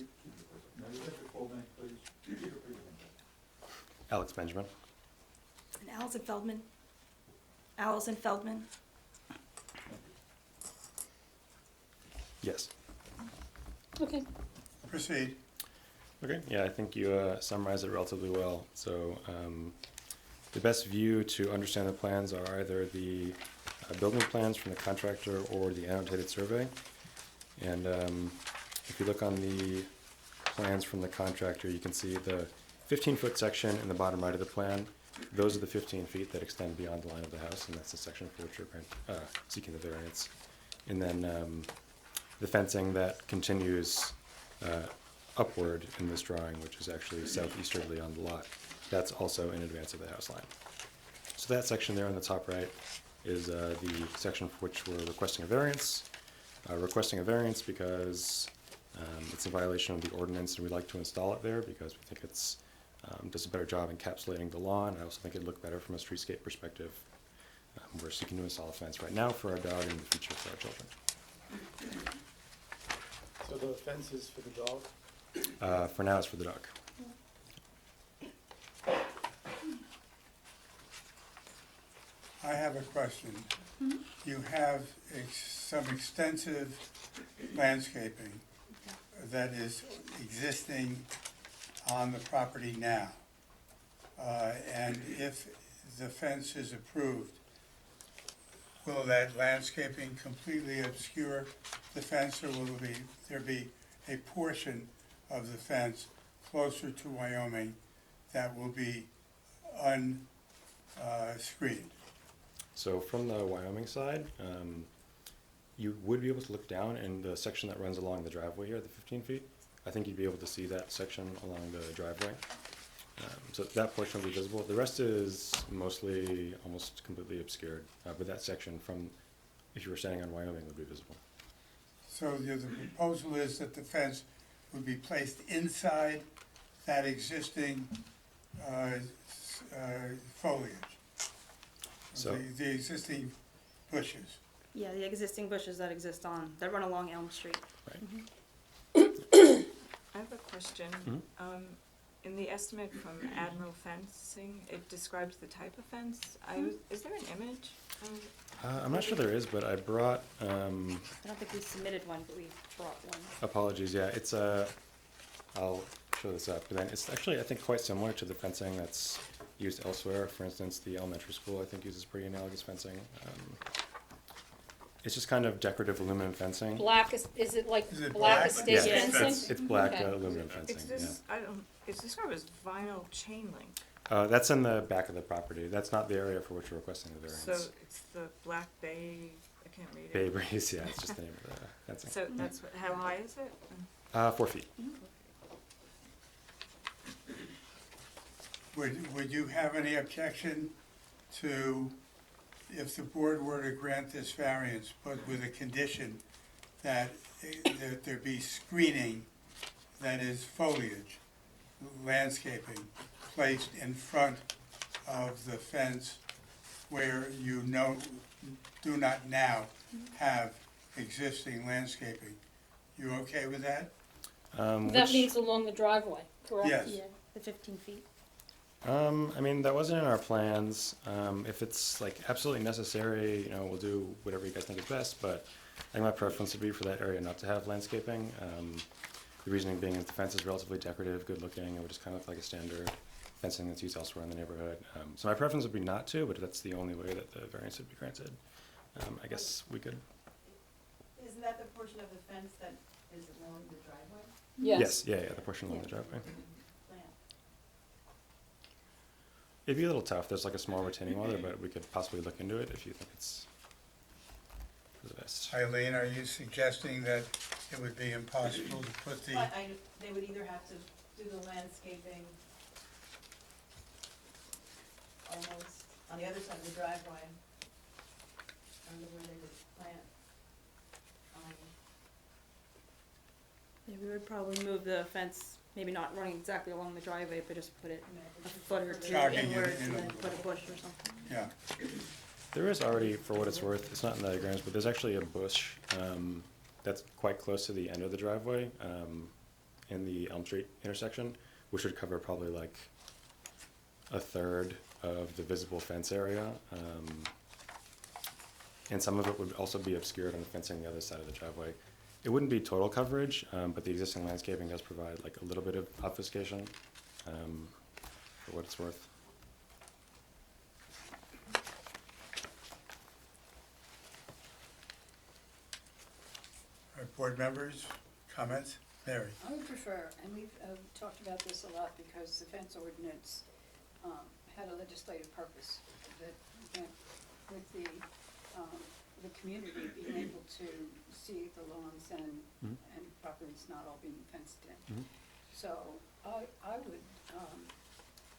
may we have your full name, please? Repeat your name. Alex Benjamin. And Allison Feldman. Allison Feldman. Yes. Okay. Proceed. Okay, yeah, I think you summarized it relatively well. So the best view to understand the plans are either the building plans from the contractor or the annotated survey. And if you look on the plans from the contractor, you can see the 15-foot section in the bottom right of the plan. Those are the 15 feet that extend beyond the line of the house, and that's the section for which you're seeking the variance. And then the fencing that continues upward in this drawing, which is actually southeasterly on the lot, that's also in advance of the house line. So that section there on the top right is the section for which we're requesting a variance. Requesting a variance because it's a violation of the ordinance and we'd like to install it there because we think it's does a better job encapsulating the lawn. I also think it'd look better from a streetscape perspective. We're seeking to install a fence right now for our dog and in the future for our children. So the fence is for the dog? For now, it's for the dog. I have a question. You have some extensive landscaping that is existing on the property now. And if the fence is approved, will that landscaping completely obscure the fence, or will there be a portion of the fence closer to Wyoming that will be unscreened? So from the Wyoming side, you would be able to look down in the section that runs along the driveway here, the 15 feet. I think you'd be able to see that section along the driveway. So that portion will be visible. The rest is mostly, almost completely obscured, but that section from, if you were standing on Wyoming, would be visible. So the proposal is that the fence would be placed inside that existing foliage? So- The existing bushes? Yeah, the existing bushes that exist that run along Elm Street. I have a question. Mhm. In the estimate from Admiral Fencing, it describes the type of fence. Is there an image? I'm not sure there is, but I brought, I don't think we submitted one, but we brought one. apologies, yeah, it's I'll show this up, but then it's actually, I think, quite similar to the fencing that's used elsewhere. For instance, the elementary school, I think, uses pretty analogous fencing. It's just kind of decorative aluminum fencing. Black, is it like Is it black black? estate Yeah, fencing? it's black Okay. aluminum It's fencing, yeah. it's described as vinyl chain link. That's in the back of the property. That's not the area for which we're requesting the variance. So it's the Black Bay, I can't read it. Bay Breeze, yeah, it's just the name of the fencing. So that's how high is it? 4 feet. Would you have any objection to, if the board were to grant this variance, but with a condition that there be screening, that is foliage, landscaping, placed in front of the fence where you do not now have existing landscaping? You okay with that? That means along the driveway, correct? Yes. Yeah, the 15 feet. I mean, that wasn't in our plans. If it's like absolutely necessary, you know, we'll do whatever you guys think is best, but I think my preference would be for that area not to have landscaping. The reasoning being that the fence is relatively decorative, good looking, and would just kind of look like a standard fencing that's used elsewhere in the neighborhood. So my preference would be not to, but if that's the only way that the variance would be granted, I guess we could. Isn't that the portion of the fence that is along the driveway? Yes. Yeah, the portion along the driveway. Plan. It'd be a little tough. There's like a small retaining wall there, but we could possibly look into it if you think it's for the best. Eileen, are you suggesting that it would be impossible to put the, But they would either have to do the landscaping almost on the other side of the driveway. I don't know where they would plant. Yeah, we would probably move the fence, maybe not running exactly along the driveway, but just put it a foot or two Jogging it inwards in and a- then put a bush or something. yeah, There is already, for what it's worth, it's not in the diagrams, but there's actually a bush that's quite close to the end of the driveway in the Elm Street intersection, which would cover probably like a third of the visible fence area. And some of it would also be obscured on the fencing on the other side of the driveway. It wouldn't be total coverage, but the existing landscaping does provide like a little bit of obfuscation for what it's worth. Our board members, comments? Mary? I would prefer, and we've talked about this a lot because the fence ordinance had a legislative purpose that went with the community being able to see the lawns and properties not all being fenced in. So I would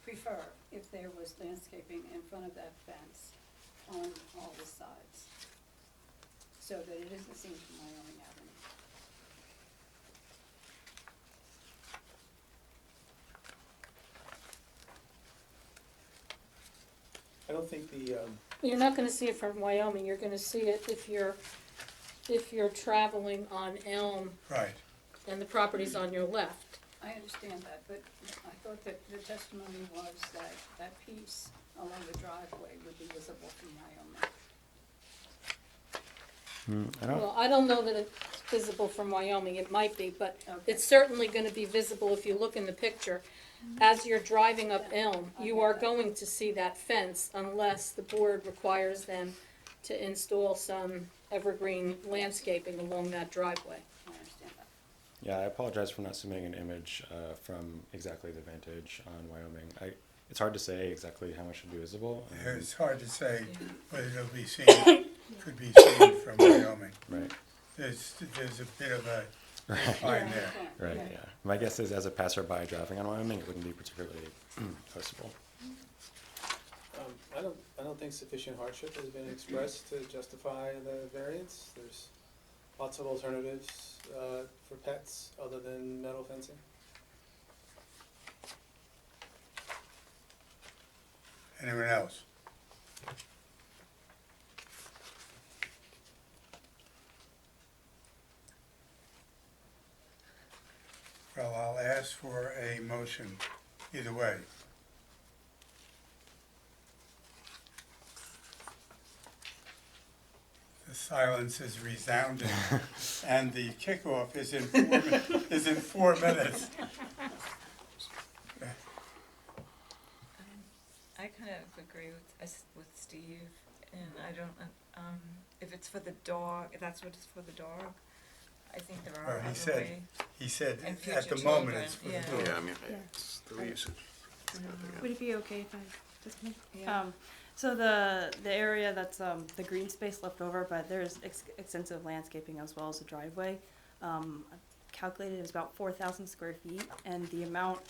prefer if there was landscaping in front of that fence on all the sides, so that it isn't seen from Wyoming Avenue. I don't think the, You're not gonna see it from Wyoming, you're gonna see it if you're traveling on Elm Right. and the property's on your left. I understand that, but I thought that the testimony was that that piece along the driveway would be visible from Wyoming. I don't. Well, I don't know that it's visible from Wyoming, it might be, but Okay. it's certainly gonna be visible if you look in the picture. As you're driving up Elm, you are going to see that fence unless the board requires them to install some evergreen landscaping along that driveway. I understand that. Yeah, I apologize for not submitting an image from exactly the vantage on Wyoming. It's hard to say exactly how much would be visible. It's hard to say whether it'll be seen, could be seen from Wyoming. Right. There's a bit of a fine there. Right, yeah. My guess is as a passerby driving on Wyoming, it wouldn't be particularly noticeable. I don't think sufficient hardship has been expressed to justify the variance. There's lots of alternatives for pets other than metal fencing. Anyone else? Well, I'll ask for a motion either way. The silence is resounding, and the kickoff is in 4 minutes. I kind of agree with Steve, and I don't, if it's for the dog, if that's what it's for the dog, I think there are Well, other ways. he said And at the future moment children, it's for the yeah. dog. Yeah, I mean, it's the usage. Would it be okay if I just make? Yeah. So the area that's the green space left over, but there's extensive landscaping as well as a driveway. Calculated is about 4,000 square feet, and the amount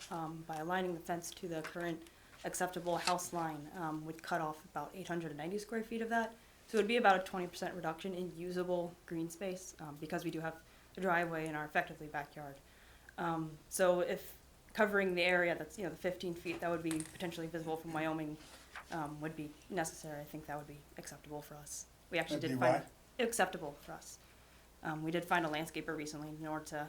by aligning the fence to the current acceptable house line would cut off about 890 square feet of that. So it would be about a 20% reduction in usable green space because we do have a driveway in our effectively backyard. So if covering the area that's, the 15 feet that would be potentially visible from Wyoming would be necessary, I think that would be acceptable for us. We actually That'd did be find what? acceptable for us. We did find a landscaper recently in order to,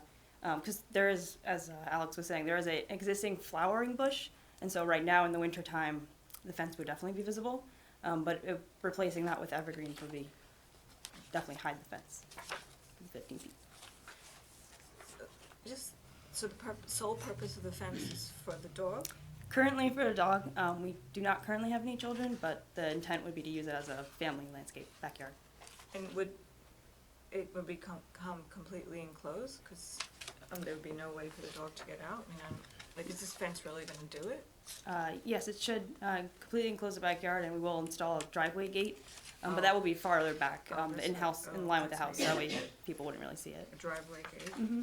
because there is, as Alex was saying, there is an existing flowering bush, and so right now in the winter time, the fence would definitely be visible, but replacing that with evergreens would be definitely hide the fence, 15 feet. So the sole purpose of the fence is for the dog? Currently for the dog, we do not currently have any children, but the intent would be to use it as a family landscape backyard. And would it become completely enclosed? Because there would be no way for the dog to get out? I mean, is this fence really going to do it? Yes, it should completely enclose the backyard, and we will install a driveway gate, but that will be farther back, in-house, in line with the house, that way people wouldn't really see it. A driveway gate? Mm-hmm.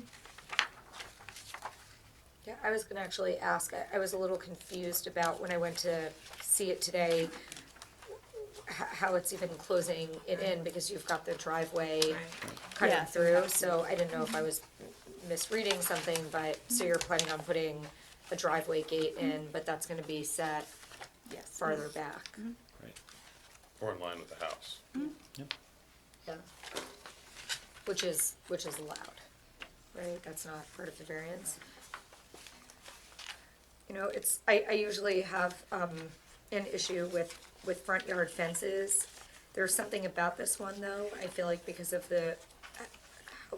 Yeah, I was gonna actually ask, I was a little confused about when I went to see it today, how it's even closing it in, because you've got the driveway cutting Yeah. through, so I didn't know if I was misreading something, but, so you're planning on putting a driveway gate in, but that's gonna be set Yes. farther back. Right. Or in line with the house. Yeah. Which is allowed, right? That's not part of the variance. I usually have, an issue with front yard fences. There's something about this one though, I feel like because of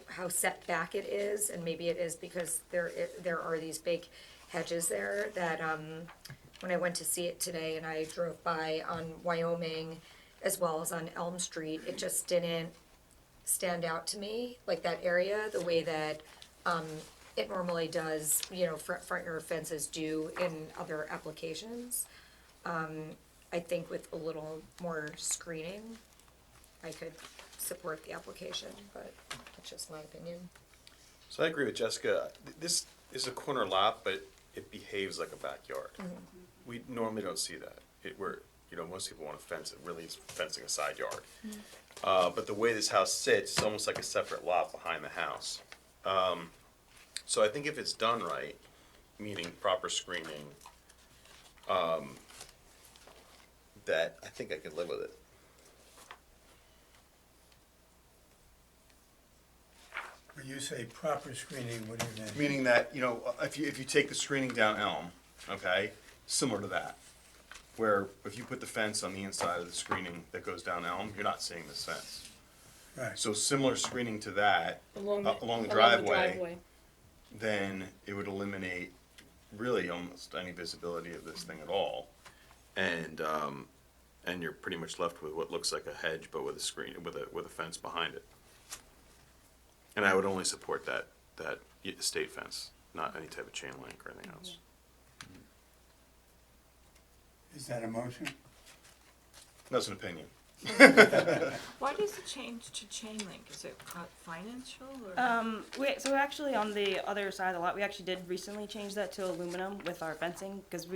how set back it is, and maybe it is because there are these big hedges there that, when I went to see it today and I drove by on Wyoming as well as on Elm Street, it just didn't stand out to me, like that area, the way that, it normally does, front yard fences do in other applications. I think with a little more screening, I could support the application, but that's just my opinion. So I agree with Jessica. This is a corner lot, but it behaves like a backyard. We normally don't see that. Most people want to fence it, really it's fencing a side yard. But the way this house sits, it's almost like a separate lot behind the house. So I think if it's done right, meaning proper screening, that I think I could live with it. When you say proper screening, what do you mean? Meaning that, if you take the screening down Elm, okay, similar to that, where if you put the fence on the inside of the screening that goes down Elm, you're not seeing this fence. Right. So similar screening to that, along the driveway. driveway, then it would eliminate really almost any visibility of this thing at all. And you're pretty much left with what looks like a hedge, but with a screen, with a fence behind it. And I would only support that state fence, not any type of chain link or anything else. Is that a motion? That's an opinion. Why does it change to chain link? Is it financial or? So actually on the other side of the lot, we actually did recently change that to aluminum with our fencing, because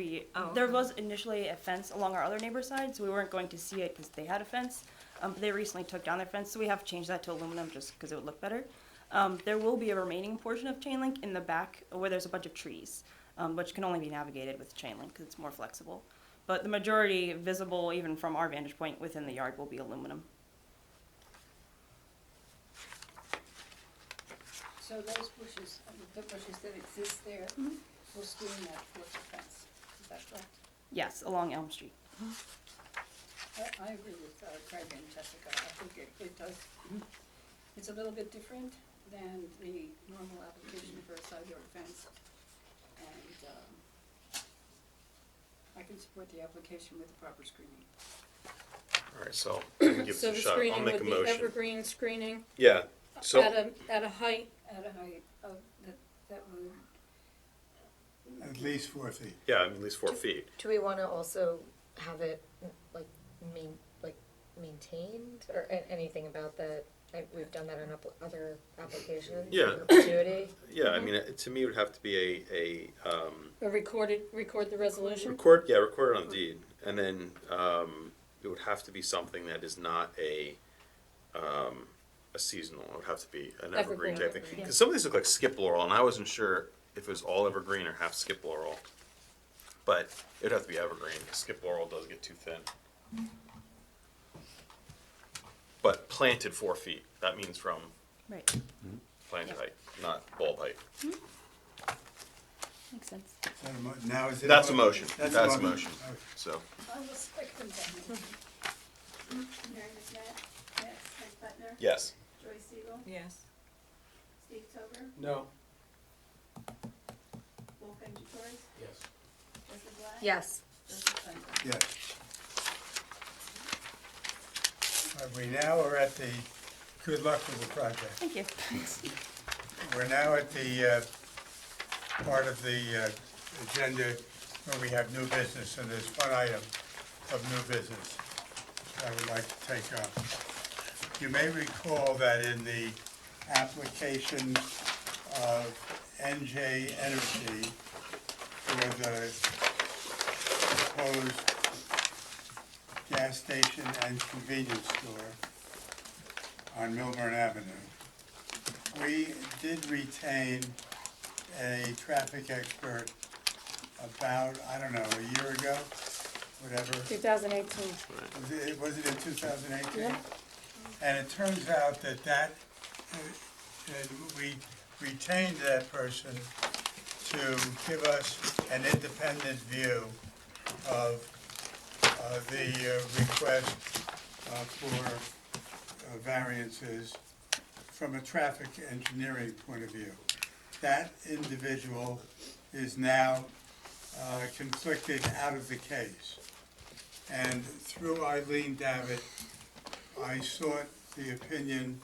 there was initially a fence along our other neighbor's side, so we weren't going to see it because they had a fence. But they recently took down their fence, so we have changed that to aluminum just because it would look better. There will be a remaining portion of chain link in the back where there's a bunch of trees, which can only be navigated with chain link because it's more flexible. But the majority visible, even from our vantage point within the yard, will be aluminum. So those bushes, the bushes that exist there, will screen that fourth fence, is that correct? Yes, along Elm Street. I agree with Craig and Jessica. I think it does, it's a little bit different than the normal application for a side yard fence. And I can support the application with the proper screening. All right, so I'm gonna give So this the a shot. I'll screening make would a be motion. evergreen screening Yeah, so, at a height, At a height of, that would, At least 4 feet. yeah, at least 4 feet. Do we wanna also have it, like, maintained, or anything about that? We've done that in other applications. Yeah. Perpetuity. Yeah, I mean, to me, it would have to be record the resolution? record it on deed, and then it would have to be something that is not a seasonal. It would have to be an evergreen type thing. Evergreen. Because some of these look like skip laurel, and I wasn't sure if it was all evergreen or half skip laurel. But it would have to be evergreen. Skip laurel does get too thin. But planted 4 feet. That means from Right. planted Yep. height, not bulb height. Makes sense. Is that now is it? That's a motion. That's That's a motion. Okay. So, I will second that. Mary McNabb? Yes. Frank Putner? yes. Joyce Siegel? Yes. Steve Tober? No. Wolfgang Jatorz? Yes. Jessica Black? Yes. Joseph Bender? Yes. We now are at the, good luck with the project. Thank you. We're now at the part of the agenda where we have new business, and there's one item of new business I would like to take up. You may recall that in the application of NJ Energy for the proposed gas station and convenience store on Millburn Avenue, we did retain a traffic expert about, I don't know, a year ago, whatever. 2018. Was it in 2018? Yeah. And it turns out that we retained that person to give us an independent view of the request for variances from a traffic engineering point of view. That individual is now conflicted out of the case. And through Eileen Davitt, I sought the opinion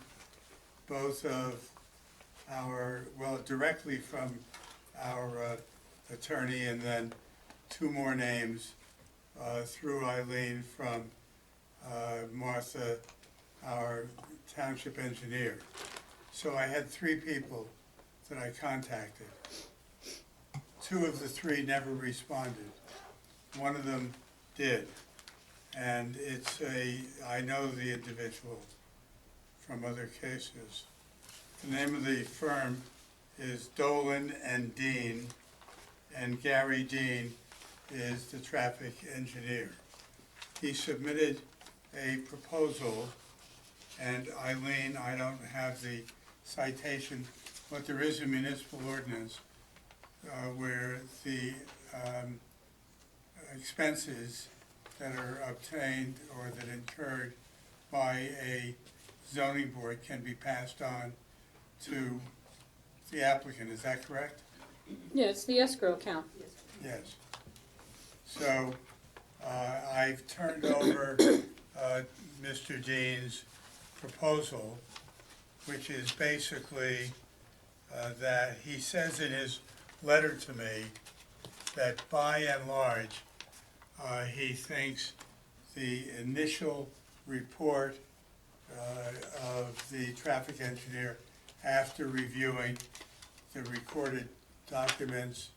both of directly from our attorney, and then two more names through Eileen from Martha, our township engineer. So I had three people that I contacted. Two of the three never responded. One of them did. And I know the individual from other cases. The name of the firm is Dolan and Dean, and Gary Dean is the traffic engineer. He submitted a proposal, and Eileen, I don't have the citation, but there is a municipal ordinance where the expenses that are obtained or that incurred by a zoning board can be passed on to the applicant. Is that correct? Yeah, it's the escrow account. Yes. So I've turned over Mr. Dean's proposal, which is basically that he says in his letter to me that by and large, he thinks the initial report of the traffic engineer after reviewing the recorded documents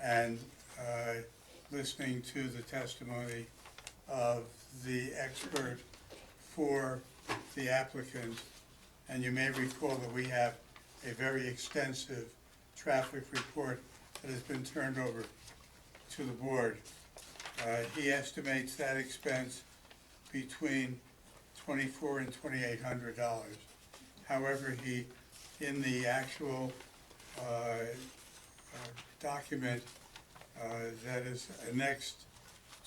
and listening to the testimony of the expert for the applicant. And you may recall that we have a very extensive traffic report that has been turned over to the board. He estimates that expense between $2,400 and $2,800. However, he, in the actual document that is annexed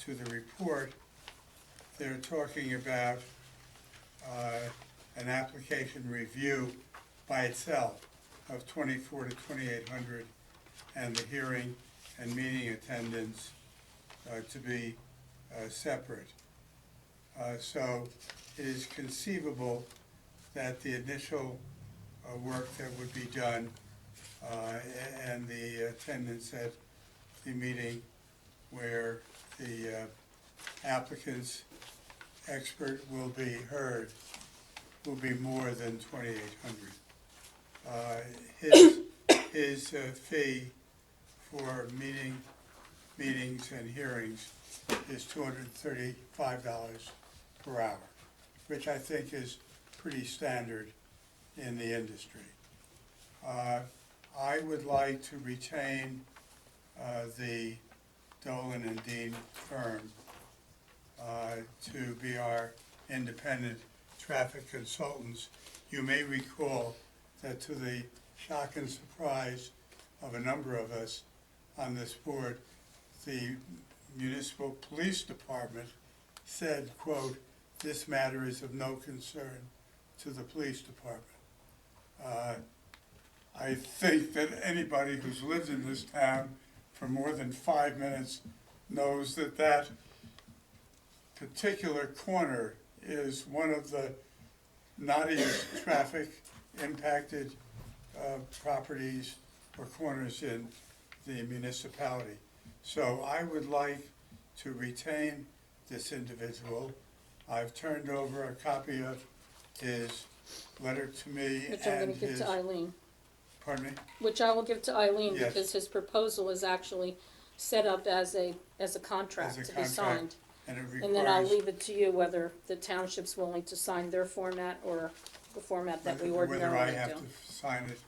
to the report, they're talking about an application review by itself of $2,400 to $2,800, and the hearing and meeting attendance to be separate. So it is conceivable that the initial work that would be done and the attendance at the meeting where the applicant's expert will be heard will be more than $2,800. His fee for meetings and hearings is $235 per hour, which I think is pretty standard in the industry. I would like to retain the Dolan and Dean firm to be our independent traffic consultants. You may recall that, to the shock and surprise of a number of us on this board, the municipal police department said, quote, "This matter is of no concern to the police department." I think that anybody who's lived in this town for more than 5 minutes knows that that particular corner is one of the naughtiest traffic impacted properties or corners in the municipality. So I would like to retain this individual. I've turned over a copy of his letter to me Which I'm and gonna give his, to Eileen. pardon me? Which I will give to Eileen Yes. because his proposal is actually set up as a contract As a to be signed. And it And then I'll requires, leave it to you whether the township's willing to sign their format or the format that we whether I ordinarily have do. to sign it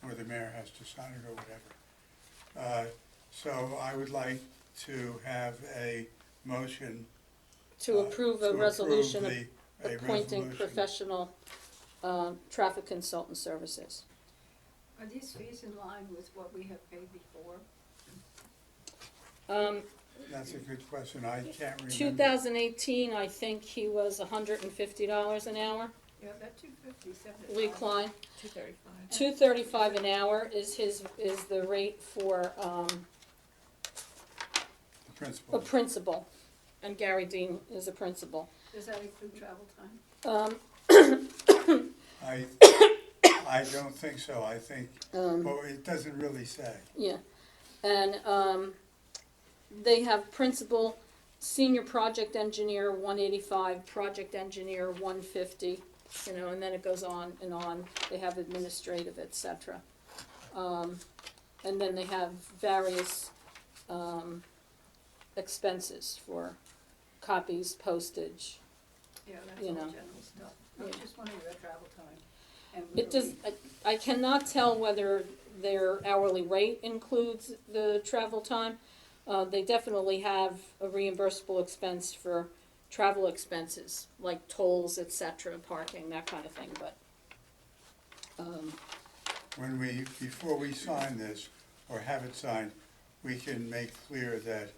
or the mayor has to sign it or whatever. So I would like to have a motion To approve a to resolution approve a appointing resolution. professional traffic consultant services. Are these fees in line with what we have paid before? That's a good question, I can't remember. 2018, I think he was $150 an hour. Yeah, that $250, Lee Klein. 235. $235 an hour is the rate for The principal. a principal, and Gary Dean is a principal. Does that include travel time? I don't think so, I think, well, it doesn't really say. Yeah, and they have principal, senior project engineer 185, project engineer 150, you know, and then it goes on and on. They have administrative, etc. And then they have various expenses for copies, postage. Yeah, that's You all know. general stuff. I was Yeah. just wondering about travel time. And It does, I cannot tell whether their hourly rate includes the travel time. They definitely have a reimbursable expense for travel expenses, like tolls, et cetera, parking, that kind of thing, but, Before we sign this, or have it signed, we can make clear that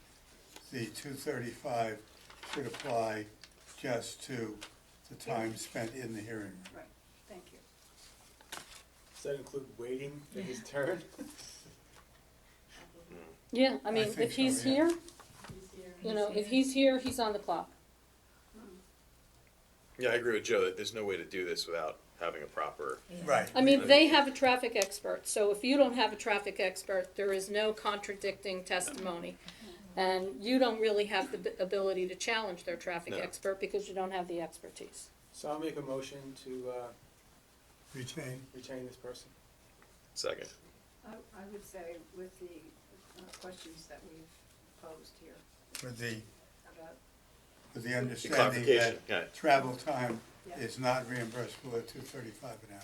the $235 should apply just to the time spent in the hearing room. Right, thank you. Does that include waiting for his turn? yeah, I mean, think if he's so, yeah. here, you know, if he's here, he's on the clock. Yeah, I agree with Joe that there's no way to do this without having a proper. Right. I mean, they have a traffic expert, so if you don't have a traffic expert, there is no contradicting testimony. And you don't really have the ability to challenge their traffic No. expert because you don't have the expertise. So I'll make a motion to Retain. retain this person. Second. I would say with the questions that we've posed here With the, about, with the The understanding clarification, that yeah. travel time Yeah. is not reimbursable at $2.35 an hour,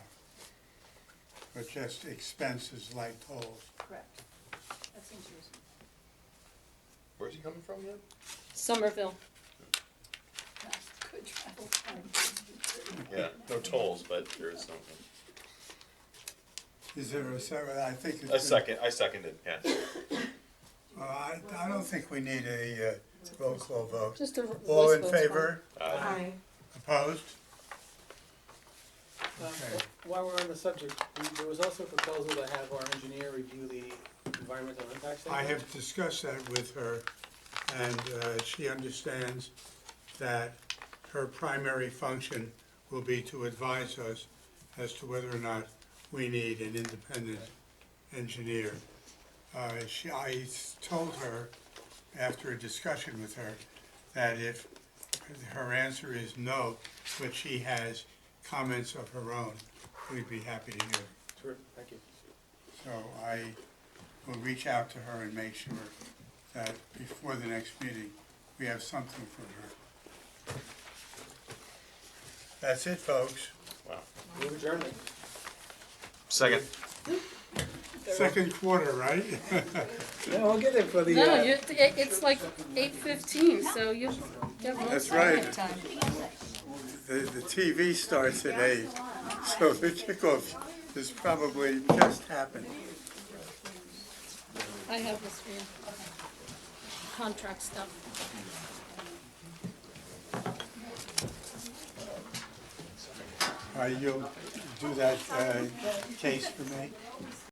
but just expenses like tolls. correct, that seems reasonable. Where's he coming from again? Somerville. That's good travel time. Yeah, no tolls, but there is something. Is there a second? I think it's. I seconded, yeah. I don't think we need a roll call vote. Just a All voice in vote's favor? Aye. Opposed? Um, Okay. While we're on the subject, there was also a proposal to have our engineer review the environmental impact statement. I have discussed that with her, and she understands that her primary function will be to advise us as to whether or not we need an independent engineer. I told her, after a discussion with her, that if her answer is no, but she has comments of her own, we'd be happy to hear them. Sure, thank you. So I will reach out to her and make sure that before the next meeting, we have something from her. That's it, folks. Wow. Move adjournment. Second. Second quarter, right? Yeah, we'll get there for the, No, it's like 8:15, so you get most That's of right. the time. The TV starts at 8, so the kickoff has probably just happened. I have this for you. Contract stuff. You'll do that case for me?